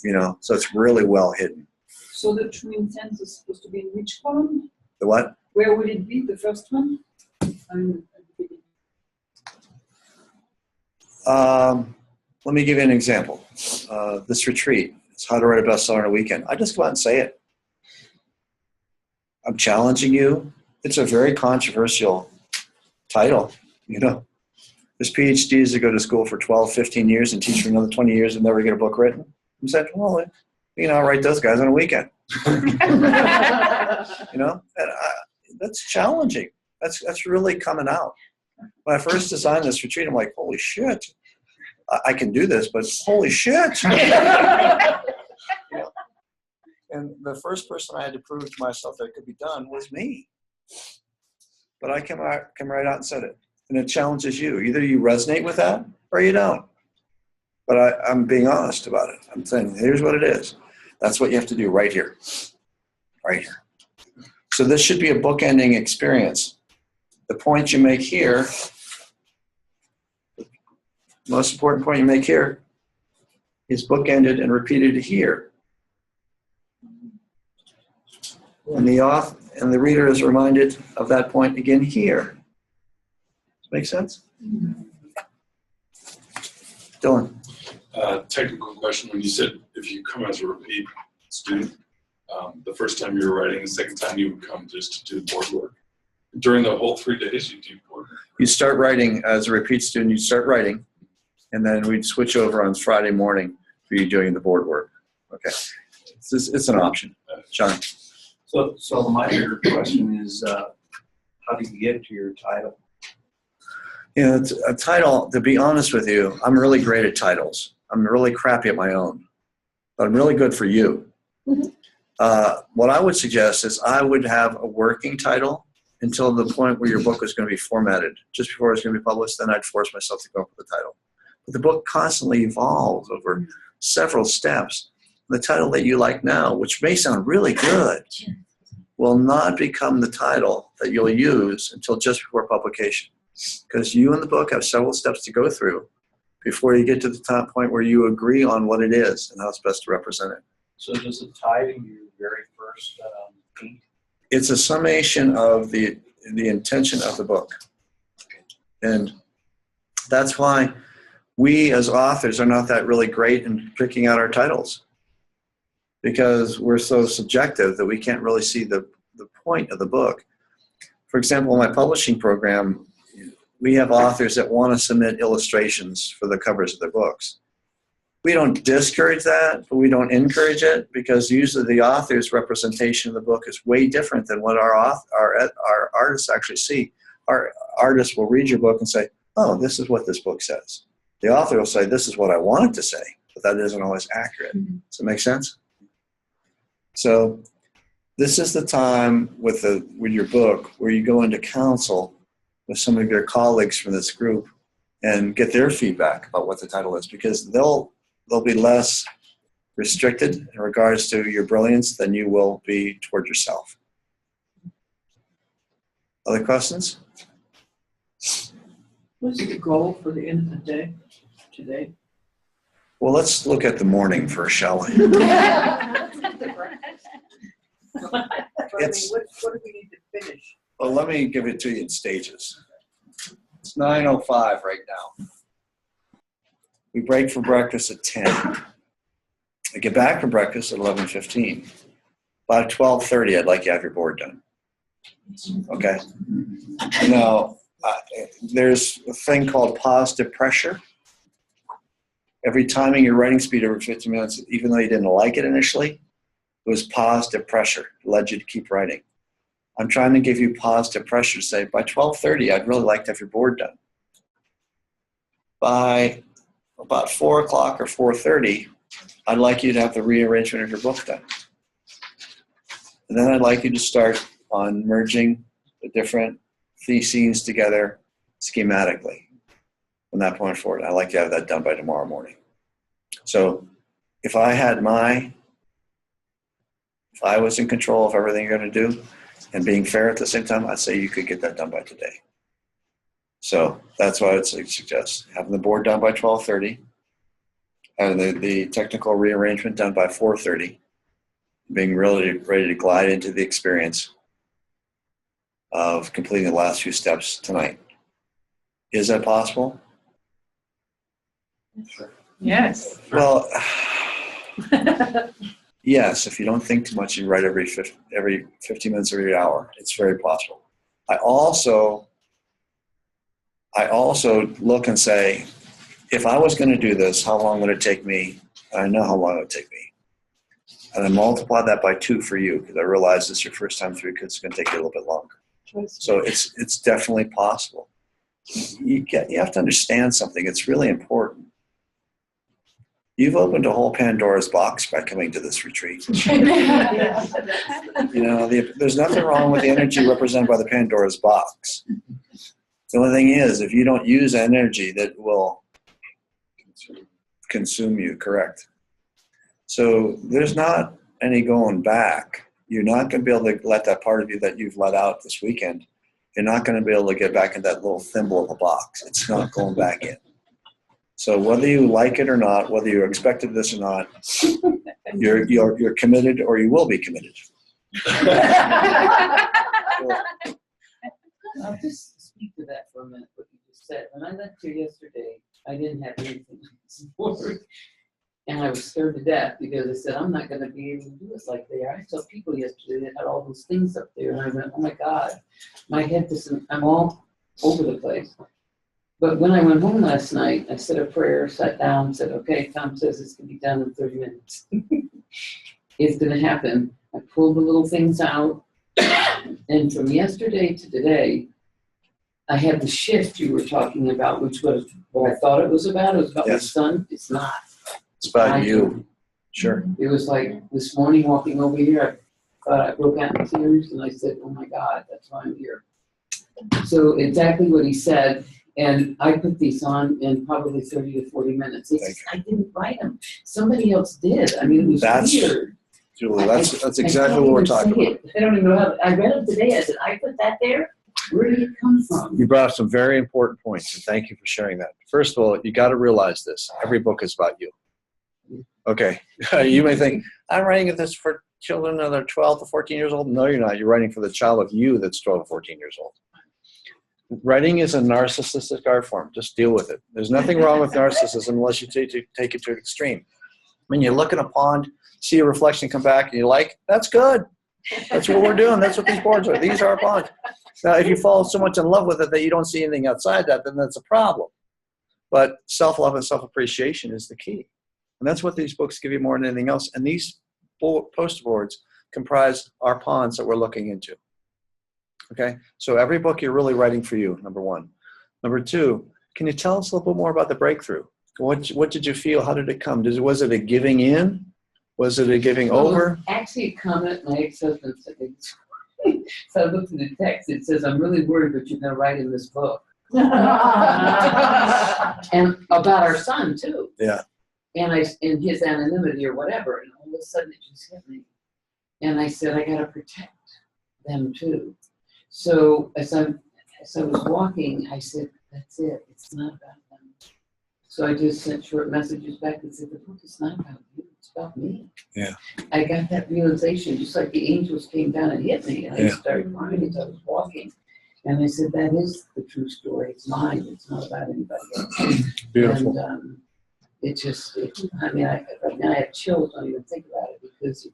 You know, so it's really well hidden. So the true intent is supposed to be in which column? The what? Where would it be, the first one? Let me give you an example. This retreat, it's how to write a bestseller in a weekend. I just go out and say it. I'm challenging you. It's a very controversial title, you know. There's PhDs that go to school for 12, 15 years and teach for another 20 years and never get a book written. I'm saying, well, you know, I'll write those guys on a weekend. You know, and that's challenging. That's really coming out. When I first designed this retreat, I'm like, holy shit. I can do this, but holy shit. You know? And the first person I had to prove to myself that it could be done was me. But I came right out and said it. And it challenges you. Either you resonate with that or you don't. But I'm being honest about it. I'm saying, here's what it is. That's what you have to do right here. Right here. So this should be a bookending experience. The point you make here, the most important point you make here, is bookended and repeated here. And the author and the reader is reminded of that point again here. Does that make sense? Dylan. Technical question. When you said if you come as a repeat student, the first time you were writing, the second time you would come just to do board work. During the whole 3 days, you do board work. You start writing as a repeat student, you start writing, and then we'd switch over on Friday morning for you doing the board work. Okay. It's an option. John. So my bigger question is, how do you get to your title? You know, it's a title, to be honest with you, I'm really great at titles. I'm really crappy at my own, but I'm really good for you. Mm-hmm. What I would suggest is I would have a working title until the point where your book was going to be formatted. Just before it's going to be published, then I'd force myself to come up with a title. But the book constantly evolves over several steps. The title that you like now, which may sound really good, will not become the title that you'll use until just before publication. Because you and the book have several steps to go through before you get to the top point where you agree on what it is and how it's best to represent it. So does it tie to your very first paint? It's a summation of the intention of the book. And that's why we as authors are not that really great in picking out our titles, because we're so subjective that we can't really see the point of the book. For example, in my publishing program, we have authors that want to submit illustrations for the covers of their books. We don't discourage that, but we don't encourage it, because usually the author's representation of the book is way different than what our artists actually see. Our artists will read your book and say, oh, this is what this book says. The author will say, this is what I wanted to say, but that isn't always accurate. Does it make sense? So this is the time with your book where you go into counsel with some of your colleagues from this group and get their feedback about what the title is, because they'll be less restricted in regards to your brilliance than you will be toward yourself. Other questions? What's the goal for the end of the day today? Well, let's look at the morning first, shall we? But I mean, It's, what do we need to finish? well, let me give it to you in stages. It's 9:05 right now. We break for breakfast at 10. I get back from breakfast at 11:15. By 12:30, I'd like you to have your board done. Okay? Now, there's a thing called positive pressure. Every timing your writing speed over 50 minutes, even though you didn't like it initially, it was positive pressure. It led you to keep writing. I'm trying to give you positive pressure to say, by 12:30, I'd really like to have your board done. By about 4 o'clock or 4:30, I'd like you to have the rearrangement of your book done. And then I'd like you to start on merging the different theses together schematically. From that point forward, I'd like to have that done by tomorrow morning. So if I was in control of everything you're going to do and being fair at the same time, I'd say you could get that done by today. So that's why I would suggest having the board done by 12:30, and the technical rearrangement done by 4:30, being really ready to glide into the experience of completing the last few steps tonight. Is that possible? Yes. Well, yes, if you don't think too much, you write every 50 minutes or every hour. It's very possible. I also look and say, if I was going to do this, how long would it take me? And I know how long it would take me. And I multiply that by 2 for you, because I realize this is your first time through, because it's going to take you a little bit longer. So it's definitely possible. You have to understand something. It's really important. You've opened a whole Pandora's box by coming to this retreat. There's nothing wrong with the energy represented by the Pandora's box. The only thing is, if you don't use energy, that will consume you, correct? So there's not any going back. You're not going to be able to let that part of you that you've let out this weekend, you're not going to be able to get back in that little thimble of a box. It's not going back in. So whether you like it or not, whether you expected this or not, you're committed, or you will be committed. I'll just speak to that for a minute, what you just said. When I left here yesterday, I didn't have anything to support. And I was scared to death, because I said, I'm not going to be able to do this like they are. I saw people yesterday that had all those things up there, and I went, oh my God, my head doesn't, I'm all over the place. But when I went home last night, I said a prayer, sat down, said, okay, Tom says it's going to be done in 30 minutes. It's going to happen. I pulled the little things out. And from yesterday to today, I had the shift you were talking about, which was what I thought it was about. It was about my son. It's not. It's about you. Sure. It was like this morning walking over here, I thought I broke out in tears, and I said, oh my God, that's why I'm here. So exactly what he said. And I put these on in probably 30 to 40 minutes. I didn't write them. Somebody else did. I mean, it was weird. Julie, that's exactly what we're talking about. I don't even know how. I read it today. I said, I put that there? Where did it come from? You brought up some very important points, and thank you for sharing that. First of all, you got to realize this. Every book is about you. Okay. You may think, I'm writing this for children that are 12 to 14 years old. No, you're not. You're writing for the child of you that's 12 to 14 years old. Writing is a narcissistic art form. Just deal with it. There's nothing wrong with narcissism unless you take it to an extreme. When you look in a pond, see a reflection come back, and you're like, that's good. That's what we're doing. That's what these boards are. These are our ponds. Now, if you fall so much in love with it that you don't see anything outside that, then that's a problem. But self-love and self-appreciation is the key. And that's what these books give you more than anything else. And these poster boards comprise our ponds that we're looking into. Okay? So every book you're really writing for you, number one. Number two, can you tell us a little bit more about the breakthrough? What did you feel? How did it come? Was it a giving in? Was it a giving over? Actually, a comment my ex-husband said. So I looked at the text. It says, I'm really worried what you're going to write in this book. And about our son, too. Yeah. And in his anonymity or whatever. And all of a sudden it just hit me. And I said, I got to protect them, too. So as I was walking, I said, that's it. It's not about them. So I just sent short messages back and said, the book is not about you. It's it's about me. Yeah. I got that realization, just like the angels came down and hit me, and I Yeah. started crying as I was walking. And I said, that is the true story. It's mine. It's not about anybody else. Beautiful. And I mean, right now I have chills, don't even think about it, because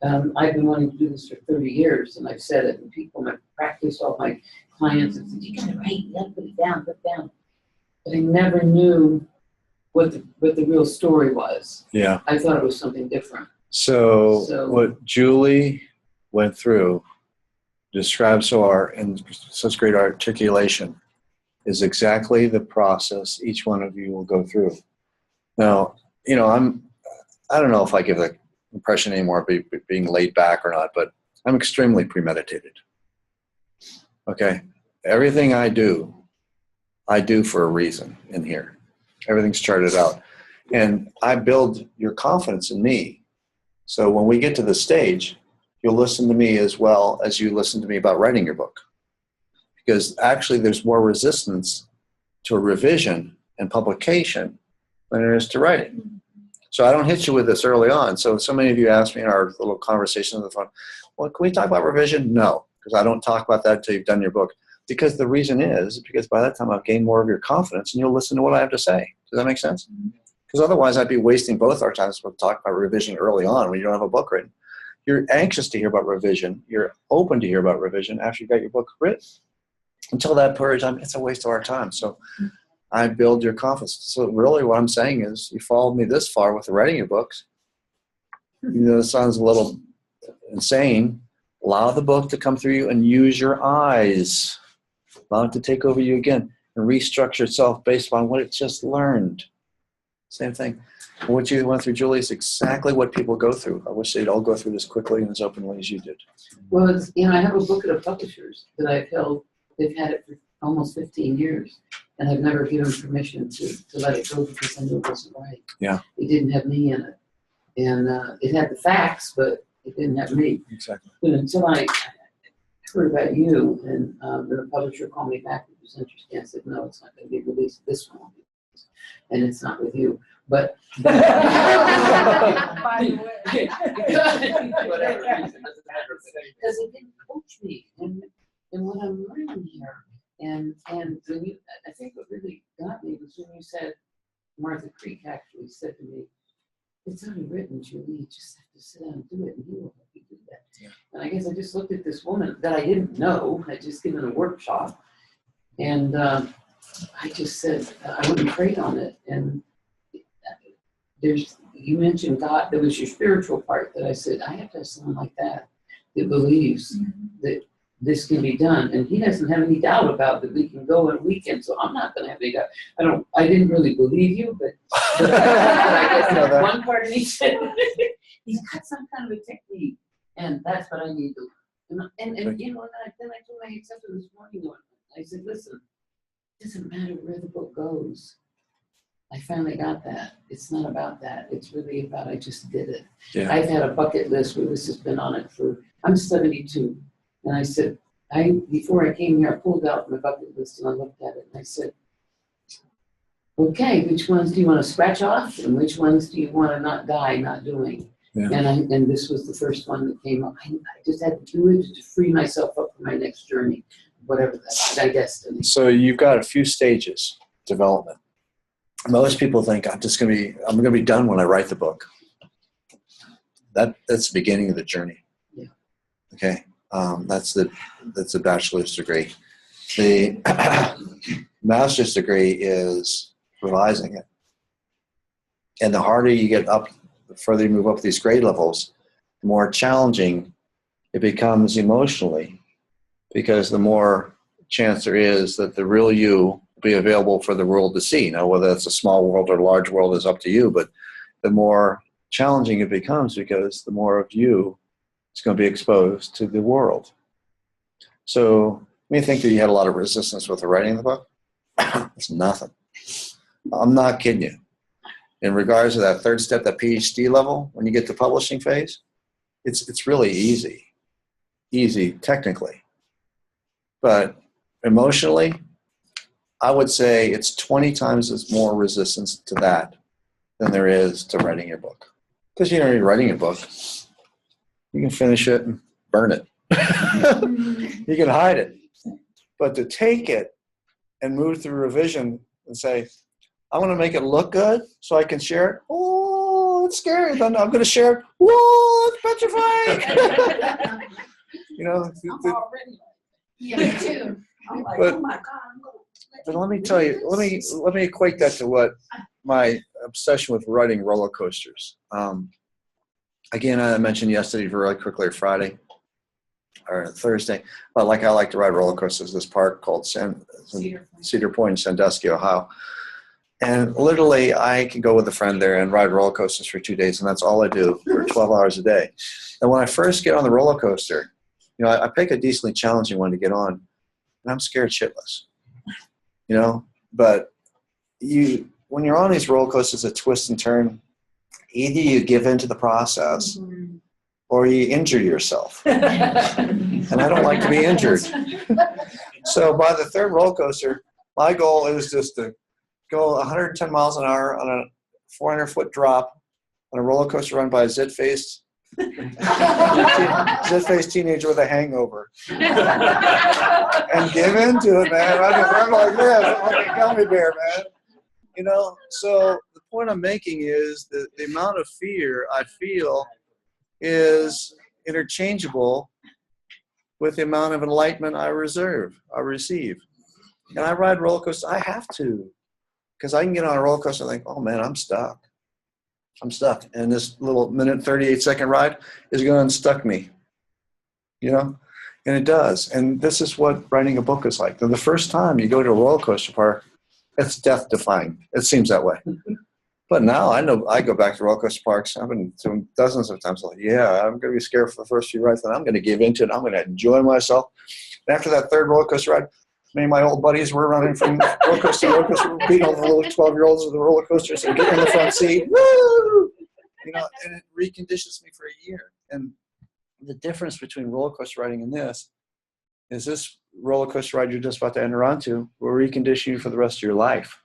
I've been wanting to do this for 30 years, and I've said it, and people, my practice, all my clients have said, you gotta write, you gotta put it down. But I never knew what the real story was. Yeah. I thought it was something different. So what Julie went through, described in such great articulation, is exactly the process each one of you will go through. Now, I don't know if I give the impression anymore of being laid back or not, but I'm extremely premeditated. Okay? Everything I do for a reason in here. Everything's charted out. And I build your confidence in me. So when we get to the stage, you'll listen to me as well as you listen to me about writing your book. Because actually there's more resistance to a revision and publication than there is to writing. So I don't hit you with this early on. So many of you asked me in our little conversation on the phone, well, can we talk about revision? No, because I don't talk about that until you've done your book. Because the reason is because by that time I've gained more of your confidence and you'll listen to what I have to say. Does that make sense? Because otherwise I'd be wasting both our times to talk about revision early on when you don't have a book written. You're anxious to hear about revision. You're open to hear about revision after you got your book written. Until that period of time, it's a waste of our time. So I build your confidence. So really what I'm saying is you followed me this far with writing your books. It sounds a little insane. Allow the book to come through you and use your eyes. Allow it to take over you again and restructure itself based on what it just learned. Same thing. What you went through, Julie, is exactly what people go through. I wish they'd all go through this quickly and as openly as you did. Well, I have a book of publishers that I've held. They've had it for almost 15 years, and I've never given permission to let it go because I knew it wasn't right. Yeah. It didn't have me in it. And it had the facts, but it didn't have me. Exactly. But until I heard about you, and the publisher called me back, it was interesting. I said, no, it's not going to be released. This one won't be released. And it's not with you. But By the way. whatever reason, doesn't matter. Because it didn't coach me and what I'm learning here. And when you, I think what really got me was when you said, Martha Creek actually said to me, it's already written, Julie, you just have to sit down and do it, and he will help you do that. Yeah. And I guess I just looked at this woman that I didn't know, I'd just given a workshop, and I just said, I wouldn't trade on it. And you mentioned God, there was your spiritual part that I said, I have to have someone like that believes that this can be done. And he doesn't have any doubt about that we can go in a weekend, so I'm not going to have any doubt. I didn't really believe you, but I guess that one part of me said, he's got some kind of a technique, and that's what I need to learn. And then I told my acceptor this morning, I said, listen, it doesn't matter where the book goes. I finally got that. It's not about that. It's really about I just did it. Yeah. I've had a bucket list where this has been on it I'm 72. And I said, before I came here, I pulled out my bucket list and I looked at it and I said, okay, which ones do you want to scratch off and which ones do you want to not die not doing? Yeah. And this was the first one that came up. I just had to do it to free myself up for my next journey, whatever my destiny. So you've got a few stages of development. Most people think I'm going to be done when I write the book. That's the beginning of the journey. Yeah. Okay. That's the bachelor's degree. The master's degree is revising it. And the harder you get up, the further you move up these grade levels, the more challenging it becomes emotionally, because the more chance there is that the real you will be available for the world to see. Now, whether it's a small world or a large world is up to you, but the more challenging it becomes because the more of you is going to be exposed to the world. So you may think that you had a lot of resistance with the writing of the book. It's nothing. I'm not kidding you. In regards to that third step, that PhD level, when you get to publishing phase, it's really easy technically. But emotionally, I would say it's 20 times as more resistance to that than there is to writing your book. Because you're writing a book. You can finish it and burn it. You can hide it. But to take it and move through revision and say, I want to make it look good so I can share it. Oh, it's scary. Then I'm going to share it. Whoa, it's petrifying. You know, Yeah, me too. I'm like, But- oh my God, I'm going but let me tell you, let me equate that to what my obsession with writing roller coasters. Again, I mentioned yesterday really quickly, or Friday or Thursday, but I like to ride roller coasters. This park called Cedar Point in Sandusky, Ohio. And literally, I can go with a friend there and ride roller coasters for 2 days, and that's all I do for 12 hours a day. And when I first get on the roller coaster, you know, I pick a decently challenging one to get on, and I'm scared shitless. You know, but when you're on these roller coasters that twist and turn, either you give in to the process or you injure yourself. And I don't like to be injured. So by the third roller coaster, my goal is just to go 110 miles an hour on a 400-foot drop on a roller coaster run by a zit-faced teenager with a hangover. And give into it, man. I'm like this. I'm like a gummy bear, man. You know, so the point I'm making is that the amount of fear I feel is interchangeable with the amount of enlightenment I receive. And I ride roller coasters. I have to, because I can get on a roller coaster and think, oh man, I'm stuck. And this little minute 38-second ride is going to unstuck me. You know, and it does. And this is what writing a book is like. And the first time you go to a roller coaster park, it's death-defying. It seems that way. But now I know I go back to roller coaster parks. I've been to them dozens of times. Like, yeah, I'm going to be scared for the first few rides, and I'm going to give into it. I'm going to enjoy myself. And after that third roller coaster ride, me and my old buddies were running from roller coaster to roller coaster, beating all the little 12-year-olds with the roller coasters and getting in the front seat. Woo! You know, and it reconditions me for a year. And the difference between roller coaster riding and this is this roller coaster ride you're just about to enter onto will recondition you for the rest of your life.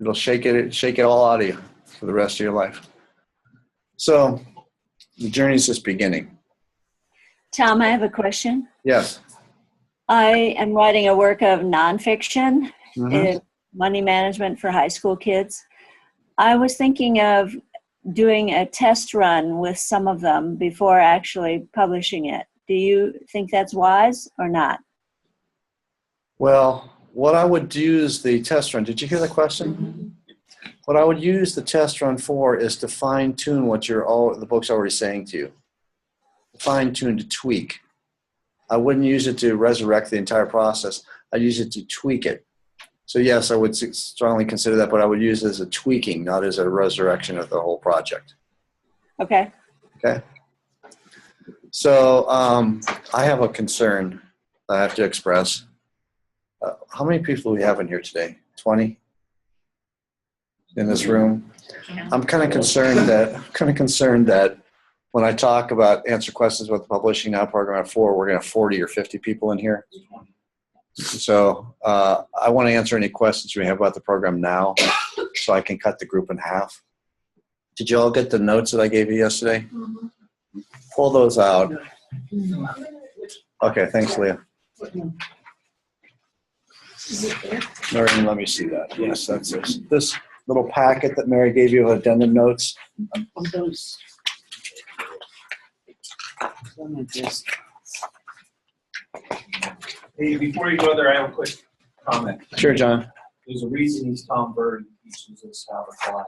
It'll shake it all out of you for the rest of your life. So the journey's just beginning. Tom, I have a question. Yes. I am writing a work of nonfiction Mhm. in money management for high school kids. I was thinking of doing a test run with some of them before actually publishing it. Do you think that's wise or not? Well, what I would use the test run, did you hear the question? What I would use the test run for is to fine tune what the book's already saying to you. Fine tune, to tweak. I wouldn't use it to resurrect the entire process. I'd use it to tweak it. So yes, I would strongly consider that, but I would use it as a tweaking, not as a resurrection of the whole project. Okay. Okay. So I have a concern that I have to express. How many people do we have in here today? 20 in this room? I'm kind of concerned that when I talk about answer questions with the Publishing Now program at 4, we're going to have 40 or 50 people in here. So I want to answer any questions you have about the program now so I can cut the group in half. Did you all get the notes that I gave you yesterday? Mm-hmm. Pull those out. Okay, thanks, Leah. Mary, let me see that. Yes, that's this little packet that Mary gave you of addendum notes. Those. Some of this. Hey, before you go there, I have a quick comment. Sure, John. There's a reason he's Tom Bird. He teaches us how to fly.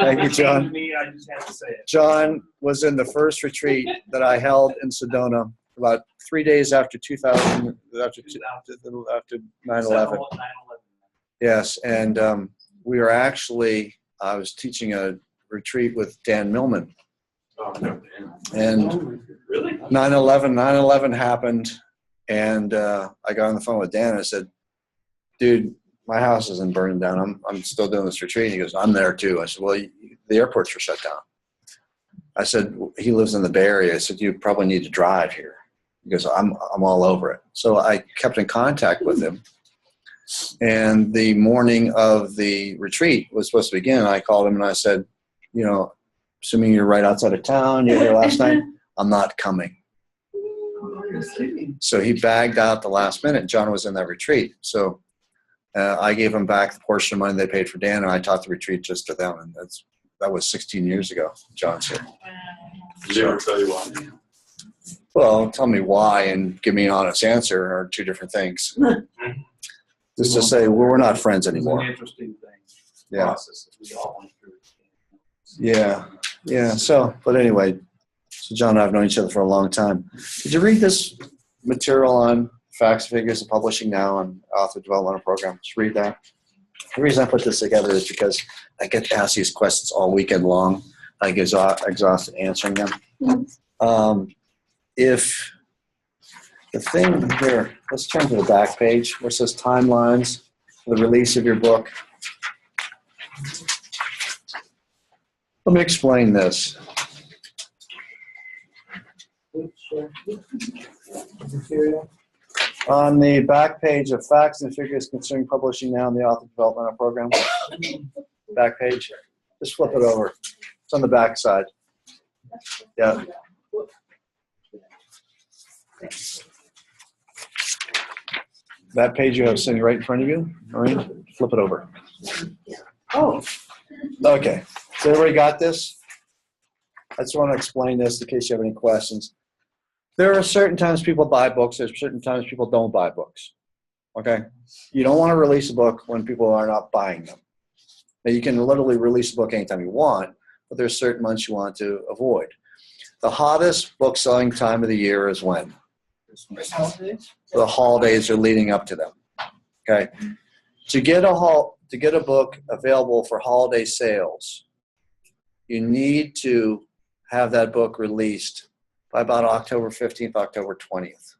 Thank you, John. To me, I just had to say it. John was in the first retreat that I held in Sedona about 3 days after 2000, after 9/11. Yes, and we were actually, I was teaching a retreat with Dan Millman. Oh, no, damn. And Really? 9/11 happened, and I got on the phone with Dan and I said, dude, my house isn't burning down. I'm still doing this retreat. And he goes, I'm there too. I said, well, the airports were shut down. I said, he lives in the Bay Area. I said, you probably need to drive here. He goes, I'm all over it. So I kept in contact with him. And the morning of the retreat was supposed to begin. I called him and I said, you know, assuming you're right outside of town, you're here last night, I'm not coming. So he bagged out the last minute. John was in that retreat. So I gave him back the portion of money they paid for Dan, and I taught the retreat just to them. And that was 16 years ago. John's here. Did they ever tell you why? Well, tell me why and give me an honest answer are two different things. Just to say, well, we're not friends It was anymore. an interesting thing. Yeah. Process that we all went through. Yeah. So, but anyway, so John and I have known each other for a long time. Did you read this material on facts and figures of publishing now on author development program? Just read that. The reason I put this together is because I get asked these questions all weekend long. I get exhausted answering them. If the thing here, let's turn to the back page where it says timelines for the release of your book. Let me explain this. On the back page of facts and figures concerning publishing now in the author development program, back page, just flip it over. It's on the back side. Yeah. That page you have sitting right in front of you, Maureen, flip it over. Oh. Okay, so everybody got this? I just want to explain this in case you have any questions. There are certain times people buy books. There's certain times people don't buy books. Okay? You don't want to release a book when people are not buying them. Now, you can literally release a book anytime you want, but there's certain months you want to avoid. The hottest book selling time of the year is when? The holidays are leading up to them. Okay? To get a book available for holiday sales, you need to have that book released by about October 15th, October 20th,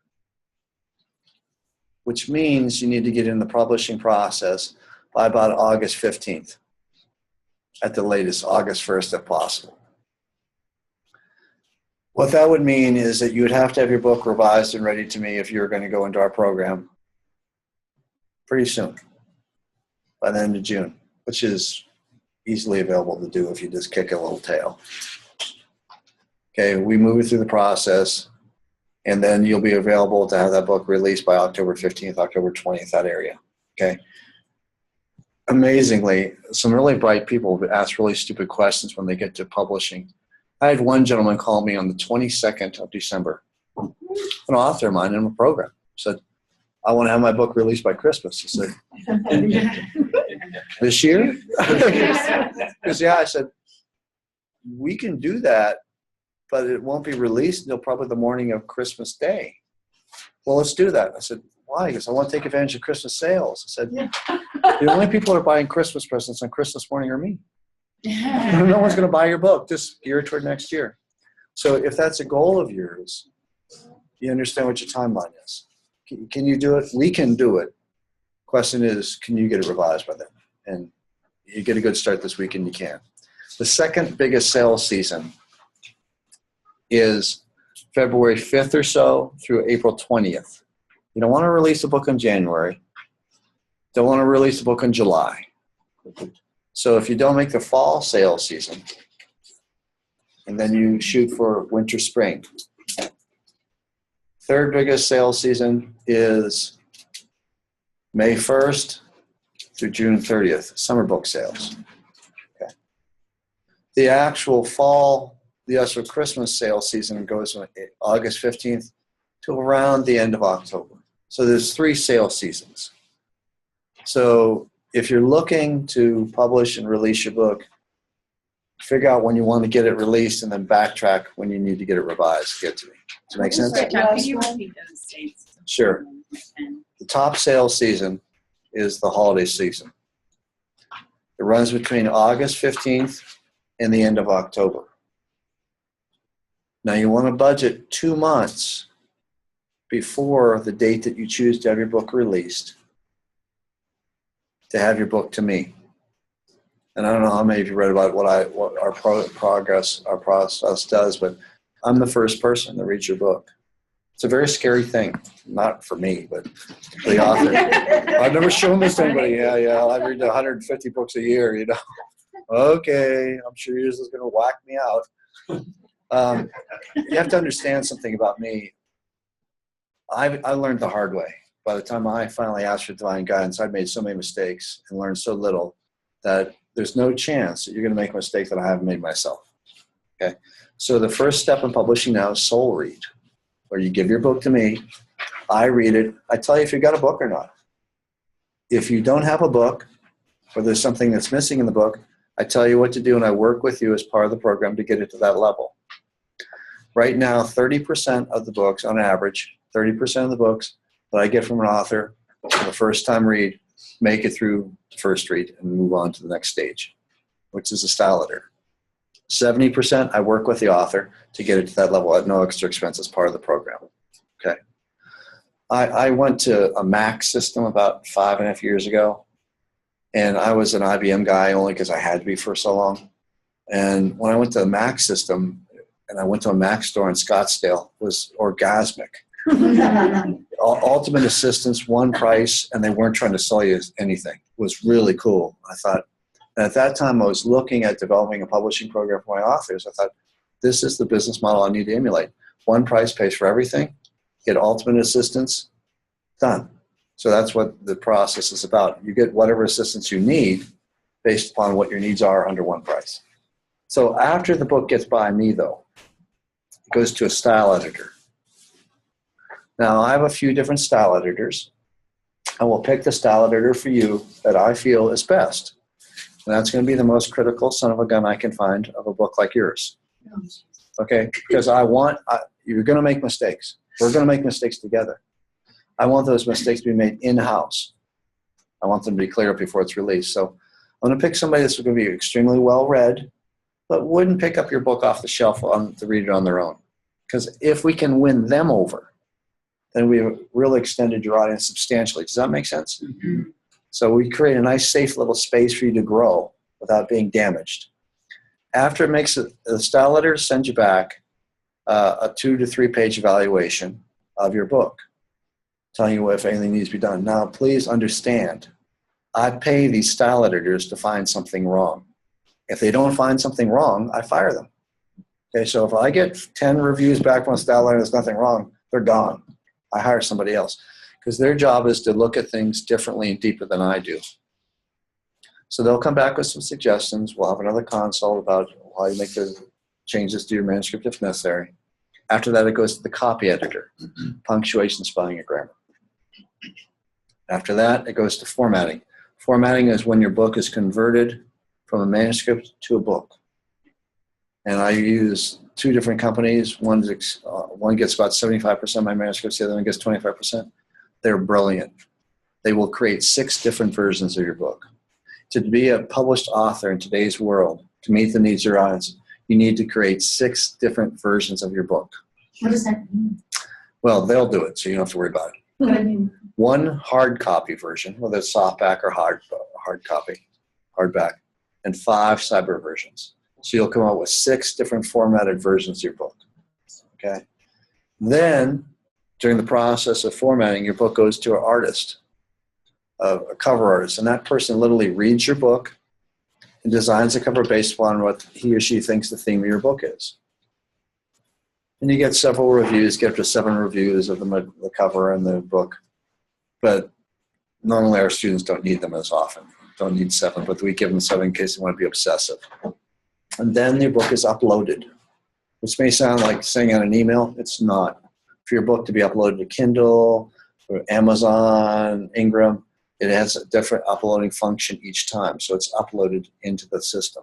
which means you need to get in the publishing process by about August 15th, at the latest, August 1st if possible. What that would mean is that you would have to have your book revised and ready to me if you're going to go into our program pretty soon, by the end of June, which is easily available to do if you just kick a little tail. Okay, we move you through the process, and then you'll be available to have that book released by October 15th, October 20th, that area. Okay. Amazingly, some really bright people ask really stupid questions when they get to publishing. I had one gentleman call me on the 22nd of December, an author of mine in a program, said, I want to have my book released by Christmas. I said, this year? Because, yeah, I said, we can do that, but it won't be released until probably the morning of Christmas Day. Well, let's do that. I said, why? Because I want to take advantage of Christmas sales. I said, the only people that are buying Christmas presents on Christmas morning are me. No one's going to buy your book. Just gear it toward next year. So if that's a goal of yours, you understand what your timeline is. Can you do it? We can do it. Question is, can you get it revised by then? And you get a good start this weekend, you can. The second biggest sales season is February 5th or so through April 20th. You don't want to release a book in January. Don't want to release a book in July. So if you don't make the fall sales season, and then you shoot for winter, spring. Third biggest sales season is May 1st through June 30th, summer book sales. Okay. The actual fall, the actual Christmas sales season goes from August 15th to around the end of October. So there's 3 sales seasons. So if you're looking to publish and release your book, figure out when you want to get it released and then backtrack when you need to get it revised. Get to me. Does that make sense? Sorry, Tom, can you repeat those dates? Sure. The top sales season is the holiday season. It runs between August 15th and the end of October. Now you want to budget 2 months before the date that you choose to have your book released to have your book to me. And I don't know how many of you read about what our process does, but I'm the first person that reads your book. It's a very scary thing. Not for me, but for the author. I've never shown this to anybody. Yeah, I read 150 books a year, you know. Okay, I'm sure yours is going to whack me out. You have to understand something about me. I learned the hard way. By the time I finally asked for divine guidance, I'd made so many mistakes and learned so little that there's no chance that you're going to make a mistake that I haven't made myself. Okay, so the first step in publishing now is soul read, where you give your book to me, I read it, I tell you if you got a book or not. If you don't have a book, or there's something that's missing in the book, I tell you what to do, and I work with you as part of the program to get it to that level. Right now, 30% of the books, on average, 30% of the books that I get from an author for the first time read make it through the first read and move on to the next stage, which is a style editor. 70% I work with the author to get it to that level at no extra expense as part of the program. Okay. I went to a Mac system about 5.5 years ago, and I was an IBM guy only because I had to be for so long. And when I went to the Mac system, and I went to a Mac store in Scottsdale, it was orgasmic. Ultimate assistance, one price, and they weren't trying to sell you anything. It was really cool. I thought, and at that time I was looking at developing a publishing program for my authors. I thought, this is the business model I need to emulate. One price pays for everything, get ultimate assistance, done. So that's what the process is about. You get whatever assistance you need based upon what your needs are under one price. So after the book gets by me, though, it goes to a style editor. Now, I have a few different style editors. I will pick the style editor for you that I feel is best. And that's going to be the most critical son of a gun I can find of a book like yours. Okay? Because you're going to make mistakes. We're going to make mistakes together. I want those mistakes to be made in-house. I want them to be cleared up before it's released. So I'm going to pick somebody that's going to be extremely well-read, but wouldn't pick up your book off the shelf to read it on their own. Because if we can win them over, then we've really extended your audience substantially. Does that make sense? Mm-hmm. So we create a nice, safe little space for you to grow without being damaged. After it makes it, the style editor sends you back a 2 to 3 page evaluation of your book, telling you if anything needs to be done. Now, please understand, I pay these style editors to find something wrong. If they don't find something wrong, I fire them. Okay, so if I get 10 reviews back from a style editor, there's nothing wrong, they're gone. I hire somebody else because their job is to look at things differently and deeper than I do. So they'll come back with some suggestions. We'll have another consult about how you make the changes to your manuscript if necessary. After that, it goes to the copy editor, punctuation, spelling, and grammar. After that, it goes to formatting. Formatting is when your book is converted from a manuscript to a book. And I use 2 different companies. One gets about 75% of my manuscripts, the other one gets 25%. They're brilliant. They will create 6 different versions of your book. To be a published author in today's world, to meet the needs of your audience, you need to create 6 different versions of your book. What does that mean? Well, they'll do it, so you don't have to worry about it. What I mean? 1 hard copy version, whether it's softback or hard copy, hardback, and 5 cyber versions. So you'll come out with 6 different formatted versions of your book. Okay. Then, during the process of formatting, your book goes to an artist, a cover artist, and that person literally reads your book and designs a cover based upon what he or she thinks the theme of your book is. And you get several reviews, get up to 7 reviews of the cover and the book. But normally our students don't need them as often. Don't need 7, but we give them 7 in case they want to be obsessive. And then your book is uploaded, which may sound like saying on an email. It's not. For your book to be uploaded to Kindle or Amazon, Ingram, it has a different uploading function each time. So it's uploaded into the system.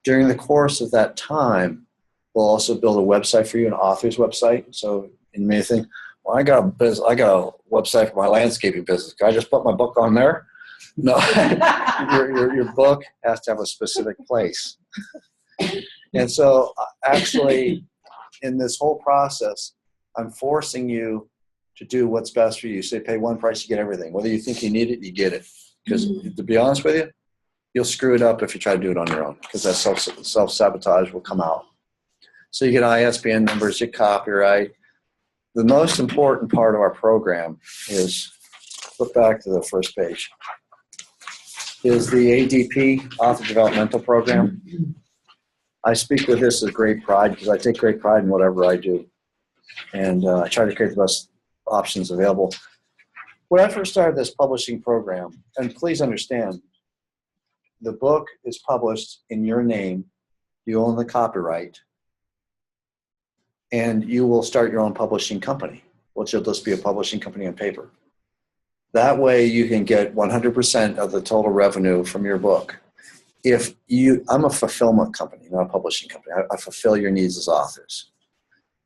During the course of that time, we'll also build a website for you, an author's website. So you may think, well, I got a website for my landscaping business. Can I just put my book on there? No, your book has to have a specific place. And so actually, in this whole process, I'm forcing you to do what's best for you. Say, pay 1 price, you get everything. Whether you think you need it, you get it. Because to be honest with you, you'll screw it up if you try to do it on your own, because that self-sabotage will come out. So you get ISBN numbers, you copyright, the most important part of our program is, flip back to the first page, is the ADP, Author Developmental Program. I speak with this with great pride because I take great pride in whatever I do. And I try to create the best options available. When I first started this publishing program, and please understand, the book is published in your name. You own the copyright. And you will start your own publishing company, which will just be a publishing company on paper. That way you can get 100% of the total revenue from your book. I'm a fulfillment company, not a publishing company. I fulfill your needs as authors.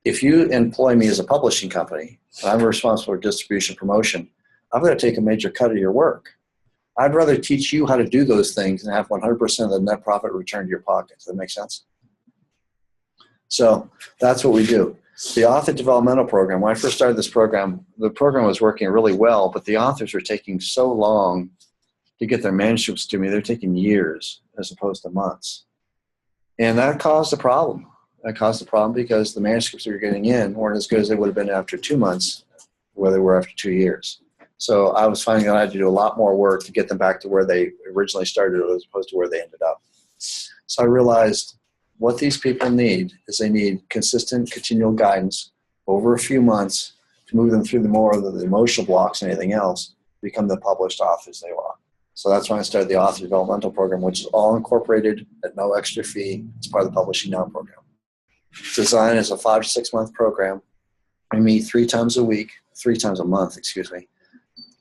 If you employ me as a publishing company, and I'm responsible for distribution promotion, I'm going to take a major cut of your work. I'd rather teach you how to do those things and have 100% of the net profit returned to your pocket. Does that make sense? So that's what we do. The Author Developmental Program, when I first started this program, the program was working really well, but the authors were taking so long to get their manuscripts to me. They're taking years as opposed to months. And that caused a problem. That caused a problem because the manuscripts we were getting in weren't as good as they would have been after 2 months, where they were after 2 years. So I was finding that I had to do a lot more work to get them back to where they originally started as opposed to where they ended up. So I realized what these people need is they need consistent, continual guidance over a few months to move them through more of the emotional blocks and anything else to become the published authors they are. So that's when I started the Author Developmental Program, which is all incorporated at no extra fee. It's part of the Publishing Now program. It's designed as a 5 to 6 month program. We meet 3 times a month,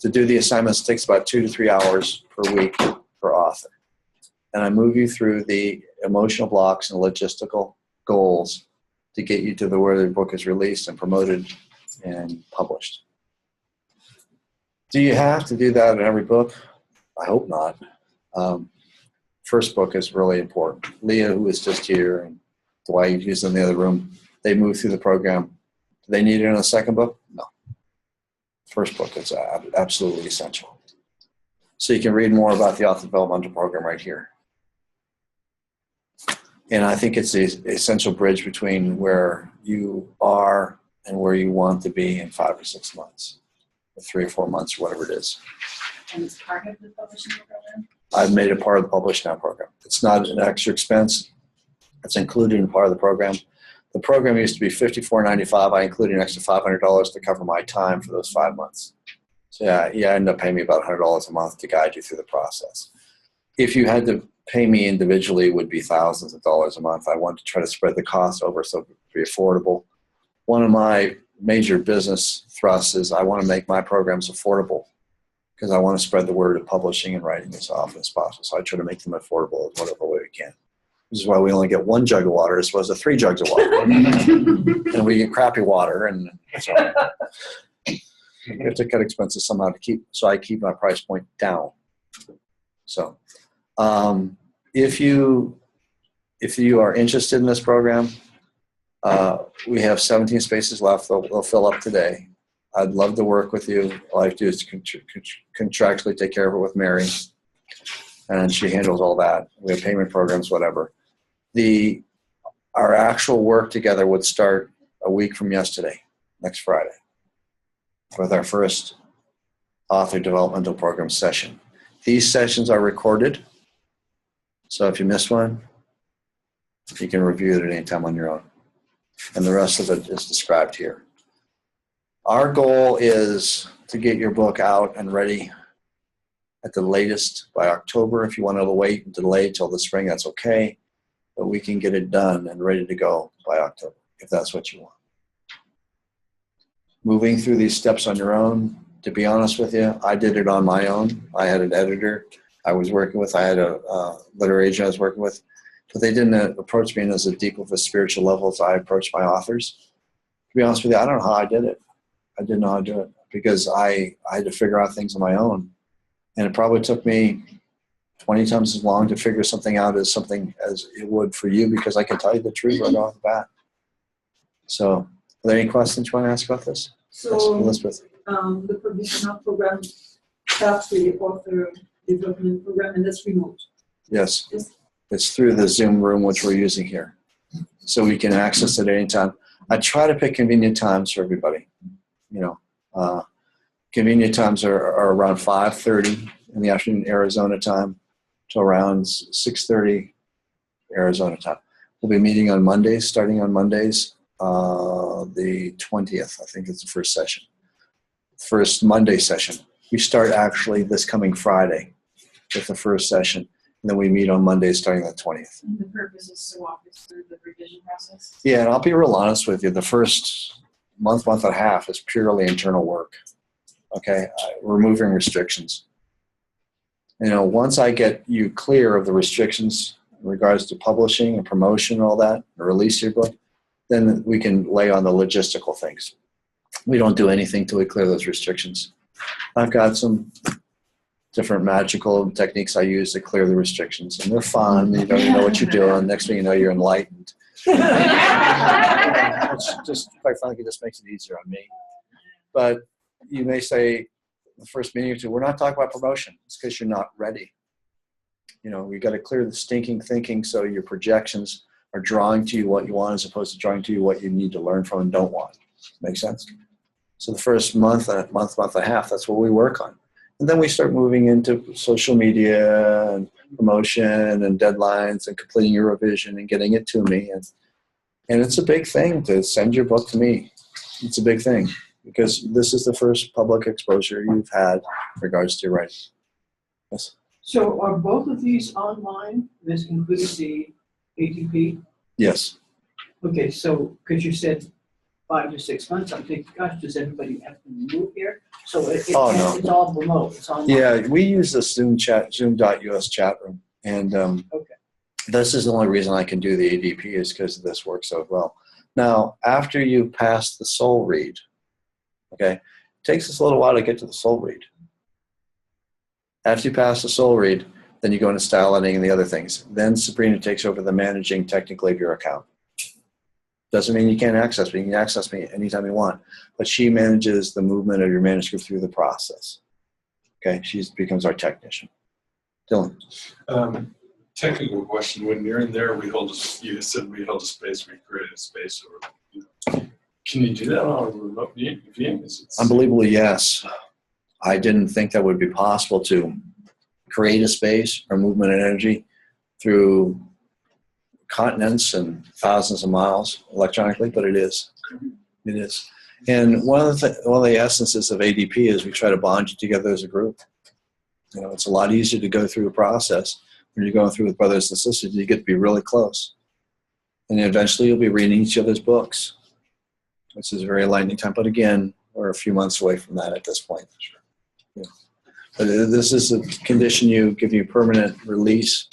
to do the assignments. It takes about 2 to 3 hours per week per author. And I move you through the emotional blocks and logistical goals to get you to where the book is released and promoted and published. Do you have to do that in every book? I hope not. First book is really important. Leah, who is just here, and Dwight, who's in the other room, they move through the program. Do they need it in a second book? No. First book is absolutely essential. So you can read more about the Author Developmental Program right here. And I think it's the essential bridge between where you are and where you want to be in 5 or 6 months, or 3 or 4 months, whatever it is. And it's part of the publishing program? I've made it part of the Publish Now program. It's not an extra expense. It's included in part of the program. The program used to be $54.95. I included an extra $500 to cover my time for those 5 months. So yeah, end up paying me about $100 a month to guide you through the process. If you had to pay me individually, it would be thousands of dollars a month. I want to try to spread the cost over so it would be affordable. One of my major business thrusts is I want to make my programs affordable because I want to spread the word of publishing and writing as often as possible. So I try to make them affordable in whatever way we can. This is why we only get 1 jug of water as opposed to 3 jugs of water. And we get crappy water, and so we have to cut expenses somehow so I keep my price point down. So if you are interested in this program, we have 17 spaces left. They'll fill up today. I'd love to work with you. All I have to do is contractually take care of it with Mary, and she handles all that. We have payment programs, whatever. Our actual work together would start a week from yesterday, next Friday, with our first Author Developmental Program session. These sessions are recorded, so if you miss one, you can review it at any time on your own. And the rest of it is described here. Our goal is to get your book out and ready at the latest by October. If you want to wait and delay till the spring, that's okay. But we can get it done and ready to go by October, if that's what you want. Moving through these steps on your own, to be honest with you, I did it on my own. I had an editor I was working with. I had a literary agent I was working with. But they didn't approach me as deep of a spiritual level as I approach my authors. To be honest with you, I don't know how I did it. I didn't know how to do it because I had to figure out things on my own. And it probably took me 20 times as long to figure something out as it would for you, because I can tell you the truth right off the bat. So are there any questions you want to ask about this? So yes, Elizabeth. The Publishing Now program starts with the Author Development Program, and that's remote. Yes. It's through the Zoom room, which we're using here. So we can access it anytime. I try to pick convenient times for everybody. Convenient times are around 5:30 in the afternoon Arizona time to around 6:30 Arizona time. We'll be meeting on Mondays, starting on Mondays, the 20th, I think it's the first session. First Monday session. We start actually this coming Friday with the first session, and then we meet on Mondays starting the 20th. And the purpose is to walk us through the revision process. Yeah, and I'll be real honest with you. The first month and a half is purely internal work. Okay, removing restrictions. Once I get you clear of the restrictions in regards to publishing and promotion and all that, or release your book, then we can lay on the logistical things. We don't do anything till we clear those restrictions. I've got some different magical techniques I use to clear the restrictions, and they're fun. You don't even know what you're doing. Next thing you know, you're enlightened. Which just, quite frankly, just makes it easier on me. But you may say, the first meeting or two, we're not talking about promotion. It's because you're not ready. We got to clear the stinking thinking so your projections are drawing to you what you want as opposed to drawing to you what you need to learn from and don't want. Make sense? So the first month and a half, that's what we work on. And then we start moving into social media and promotion and deadlines and completing your revision and getting it to me. And it's a big thing to send your book to me. It's a big thing because this is the first public exposure you've had in regards to your writing. Yes? So are both of these online? This includes the ATP? Yes. Okay, so because you said 5 to 6 months, I'm thinking, gosh, does everybody have to move here? So no. It's all remote. It's online. Yeah, we use the Zoom.us chat room. And Okay. this is the only reason I can do the ADP is because this works so well. Now, after you pass the soul read, okay, it takes us a little while to get to the soul read. After you pass the soul read, then you go into style editing and the other things. Then Sabrina takes over the managing technically of your account. Doesn't mean you can't access me. You can access me anytime you want. But she manages the movement of your manuscript through the process. Okay, she becomes our technician. Dylan. Technical question. When you're in there, you said we held a space, we created a space. Can you do that on a remote view? Unbelievably, yes. I didn't think that would be possible to create a space or movement and energy through continents and thousands of miles electronically, but it is. It is. And one of the essences of ADP is we try to bond you together as a group. It's a lot easier to go through a process when you're going through with brothers and sisters. You get to be really close. And eventually you'll be reading each other's books. This is a very enlightening time. But again, we're a few months away from that at this point. Yeah. But this is a condition give you permanent release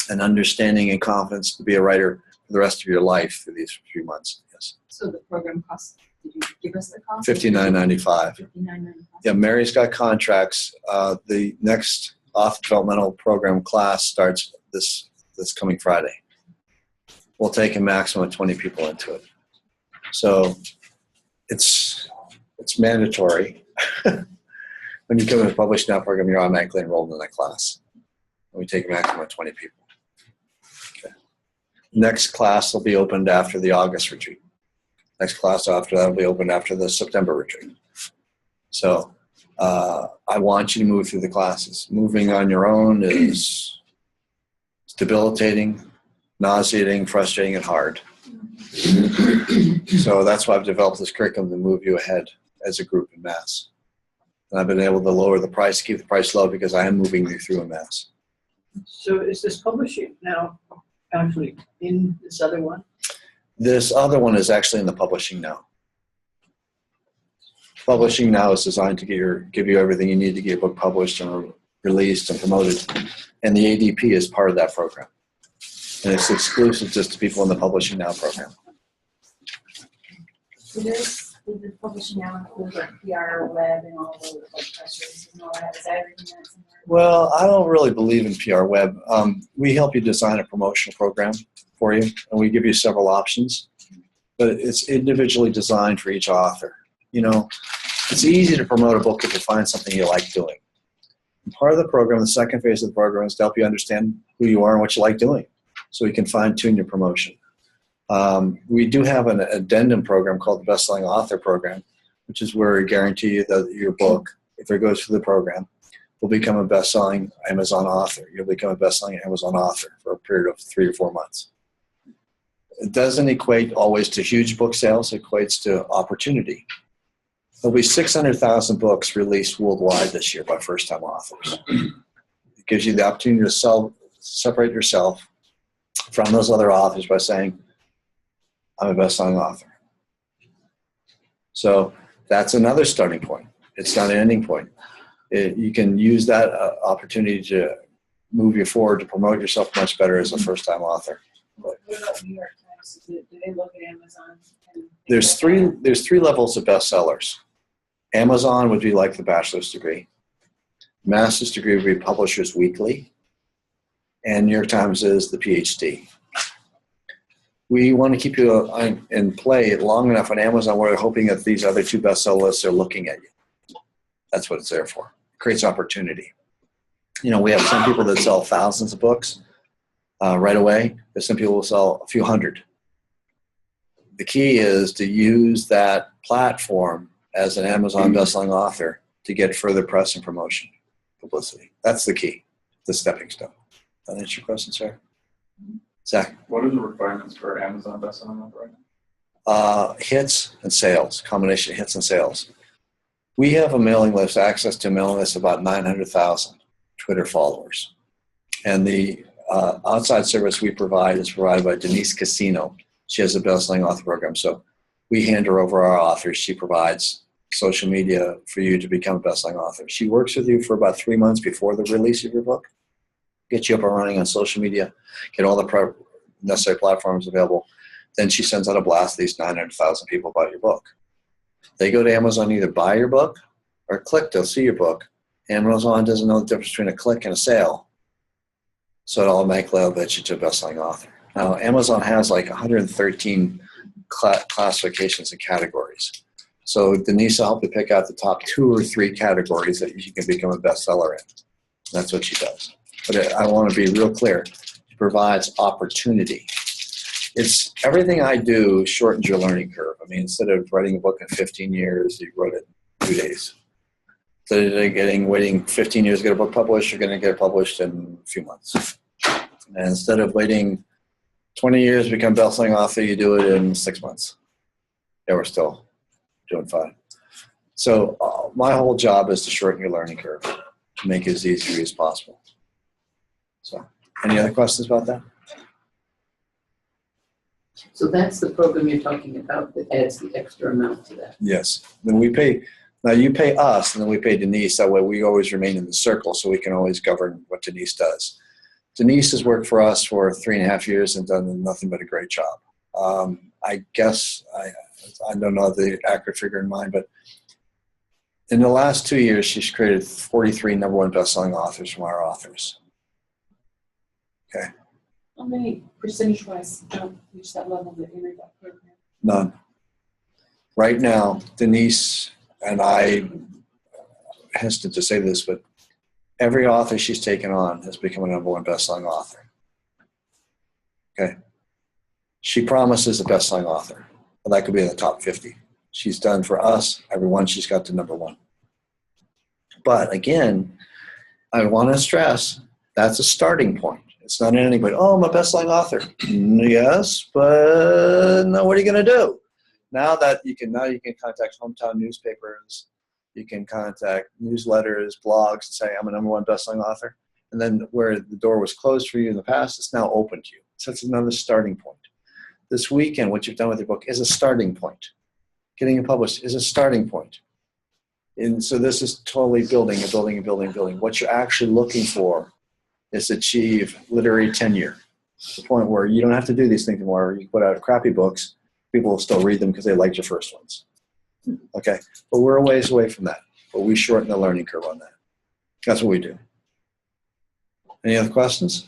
and understanding and confidence to be a writer for the rest of your life for these few months. Yes. So the program costs, did you give us the cost? $59.95. $59.95. Yeah, Mary's got contracts. The next author developmental program class starts this coming Friday. We'll take a maximum of 20 people into it. So it's mandatory. When you come to the Publish Now program, you're automatically enrolled in that class. And we take a maximum of 20 people. Okay. Next class will be opened after the August retreat. Next class after that will be opened after the September retreat. So I want you to move through the classes. Moving on your own is debilitating, nauseating, frustrating, and hard. So that's why I've developed this curriculum to move you ahead as a group in mass. And I've been able to lower the price, keep the price low because I am moving you through in mass. So is this publishing now actually in this other one? This other one is actually in the Publishing Now. Publishing Now is designed to give you everything you need to get your book published and released and promoted. And the ADP is part of that program. And it's exclusive just to people in the Publishing Now program. So does the Publishing Now include like PR, web, and all the like press releases and all that? Is that everything that's in there? Well, I don't really believe in PR web. We help you design a promotional program for you, and we give you several options. But it's individually designed for each author. It's easy to promote a book if you find something you like doing. And part of the program, the second phase of the program, is to help you understand who you are and what you like doing so you can fine-tune your promotion. We do have an addendum program called the Best-Selling Author Program, which is where I guarantee you that your book, if it goes through the program, will become a best-selling Amazon author. You'll become a best-selling Amazon author for a period of 3 or 4 months. It doesn't equate always to huge book sales. It equates to opportunity. There'll be 600,000 books released worldwide this year by first-time authors. It gives you the opportunity to separate yourself from those other authors by saying, I'm a best-selling author. So that's another starting point. It's not an ending point. You can use that opportunity to move you forward, to promote yourself much better as a first-time author. What about New York Times? Do they look at Amazon? There's three levels of bestsellers. Amazon would be like the bachelor's degree. Master's degree would be Publishers Weekly. And New York Times is the PhD. We want to keep you in play long enough on Amazon where we're hoping that these other 2 bestseller lists are looking at you. That's what it's there for. It creates opportunity. You know, we have some people that sell thousands of books right away. There's some people who sell a few hundred. The key is to use that platform as an Amazon bestselling author to get further press and promotion, publicity. That's the key, the stepping stone. That answer your question, sir? Zach? What are the requirements for Amazon bestselling author right now? Hits and sales, combination of hits and sales. We have a mailing list, access to a mailing list of about 900,000 Twitter followers. And the outside service we provide is provided by Denise Casino. She has a best-selling author program. So we hand her over our authors. She provides social media for you to become a best-selling author. She works with you for about 3 months before the release of your book, get you up and running on social media, get all the necessary platforms available. Then she sends out a blast to these 900,000 people about your book. They go to Amazon, either buy your book or click to see your book. Amazon doesn't know the difference between a click and a sale. So it automatically elevates you to a best-selling author. Now, Amazon has like 113 classifications and categories. So Denise will help you pick out the top 2 or 3 categories that you can become a bestseller in. That's what she does. But I want to be real clear. It provides opportunity. It's everything I do shortens your learning curve. I mean, instead of writing a book in 15 years, you wrote it in 2 days. Instead of waiting 15 years to get a book published, you're going to get it published in a few months. And instead of waiting 20 years to become a best-selling author, you do it in 6 months. Yeah, we're still doing fine. So my whole job is to shorten your learning curve, to make it as easy for you as possible. So any other questions about that? So that's the program you're talking about that adds the extra amount to that. Yes. Then we pay. Now you pay us, and then we pay Denise. That way we always remain in the circle, so we can always govern what Denise does. Denise has worked for us for 3.5 years and done nothing but a great job. I guess I don't know the accurate figure in mind, but in the last 2 years, she's created 43 #1 best-selling authors from our authors. Okay. How many percentage-wise don't reach that level that enter that program? None. Right now, Denise and I hesitant to say this, but every author she's taken on has become a #1 best-selling author. Okay. She promises a best-selling author. Well, that could be in the top 50. She's done for us, everyone she's got to #1. But again, I want to stress that's a starting point. It's not anything but, oh, I'm a best-selling author. Yes, but now what are you going to do? Now you can contact hometown newspapers, you can contact newsletters, blogs, and say I'm a #1 best-selling author. And then where the door was closed for you in the past, it's now open to you. So it's another starting point. This weekend, what you've done with your book is a starting point. Getting it published is a starting point. And so this is totally building. What you're actually looking for is to achieve literary tenure, to the point where you don't have to do these things anymore. You put out crappy books, people will still read them because they liked your first ones. Okay, but we're a ways away from that. But we shorten the learning curve on that. That's what we do. Any other questions?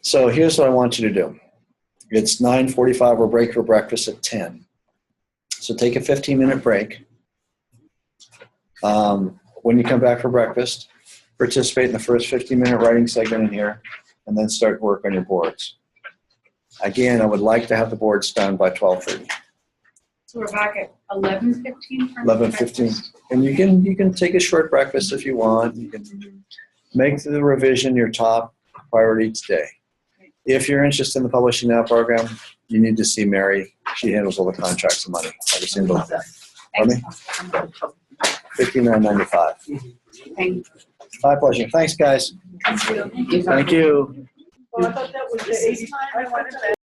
So here's what I want you to do. It's 9:45. We'll break for breakfast at 10. So take a 15-minute break. When you come back for breakfast, participate in the first 15-minute writing segment in here, and then start work on your boards. Again, I would like to have the boards done by 12:30. So we're back at 11:15 for 11:15. And you can take a short breakfast if you want. You can make the revision your top priority today. If you're interested in the Publishing Now program, you need to see Mary. She handles all the contracts and money. Every single thing. Pardon me? $59.95. Thank you. My pleasure. Thanks, guys. Thank you. Oh, I thought that was the 80. I wanted to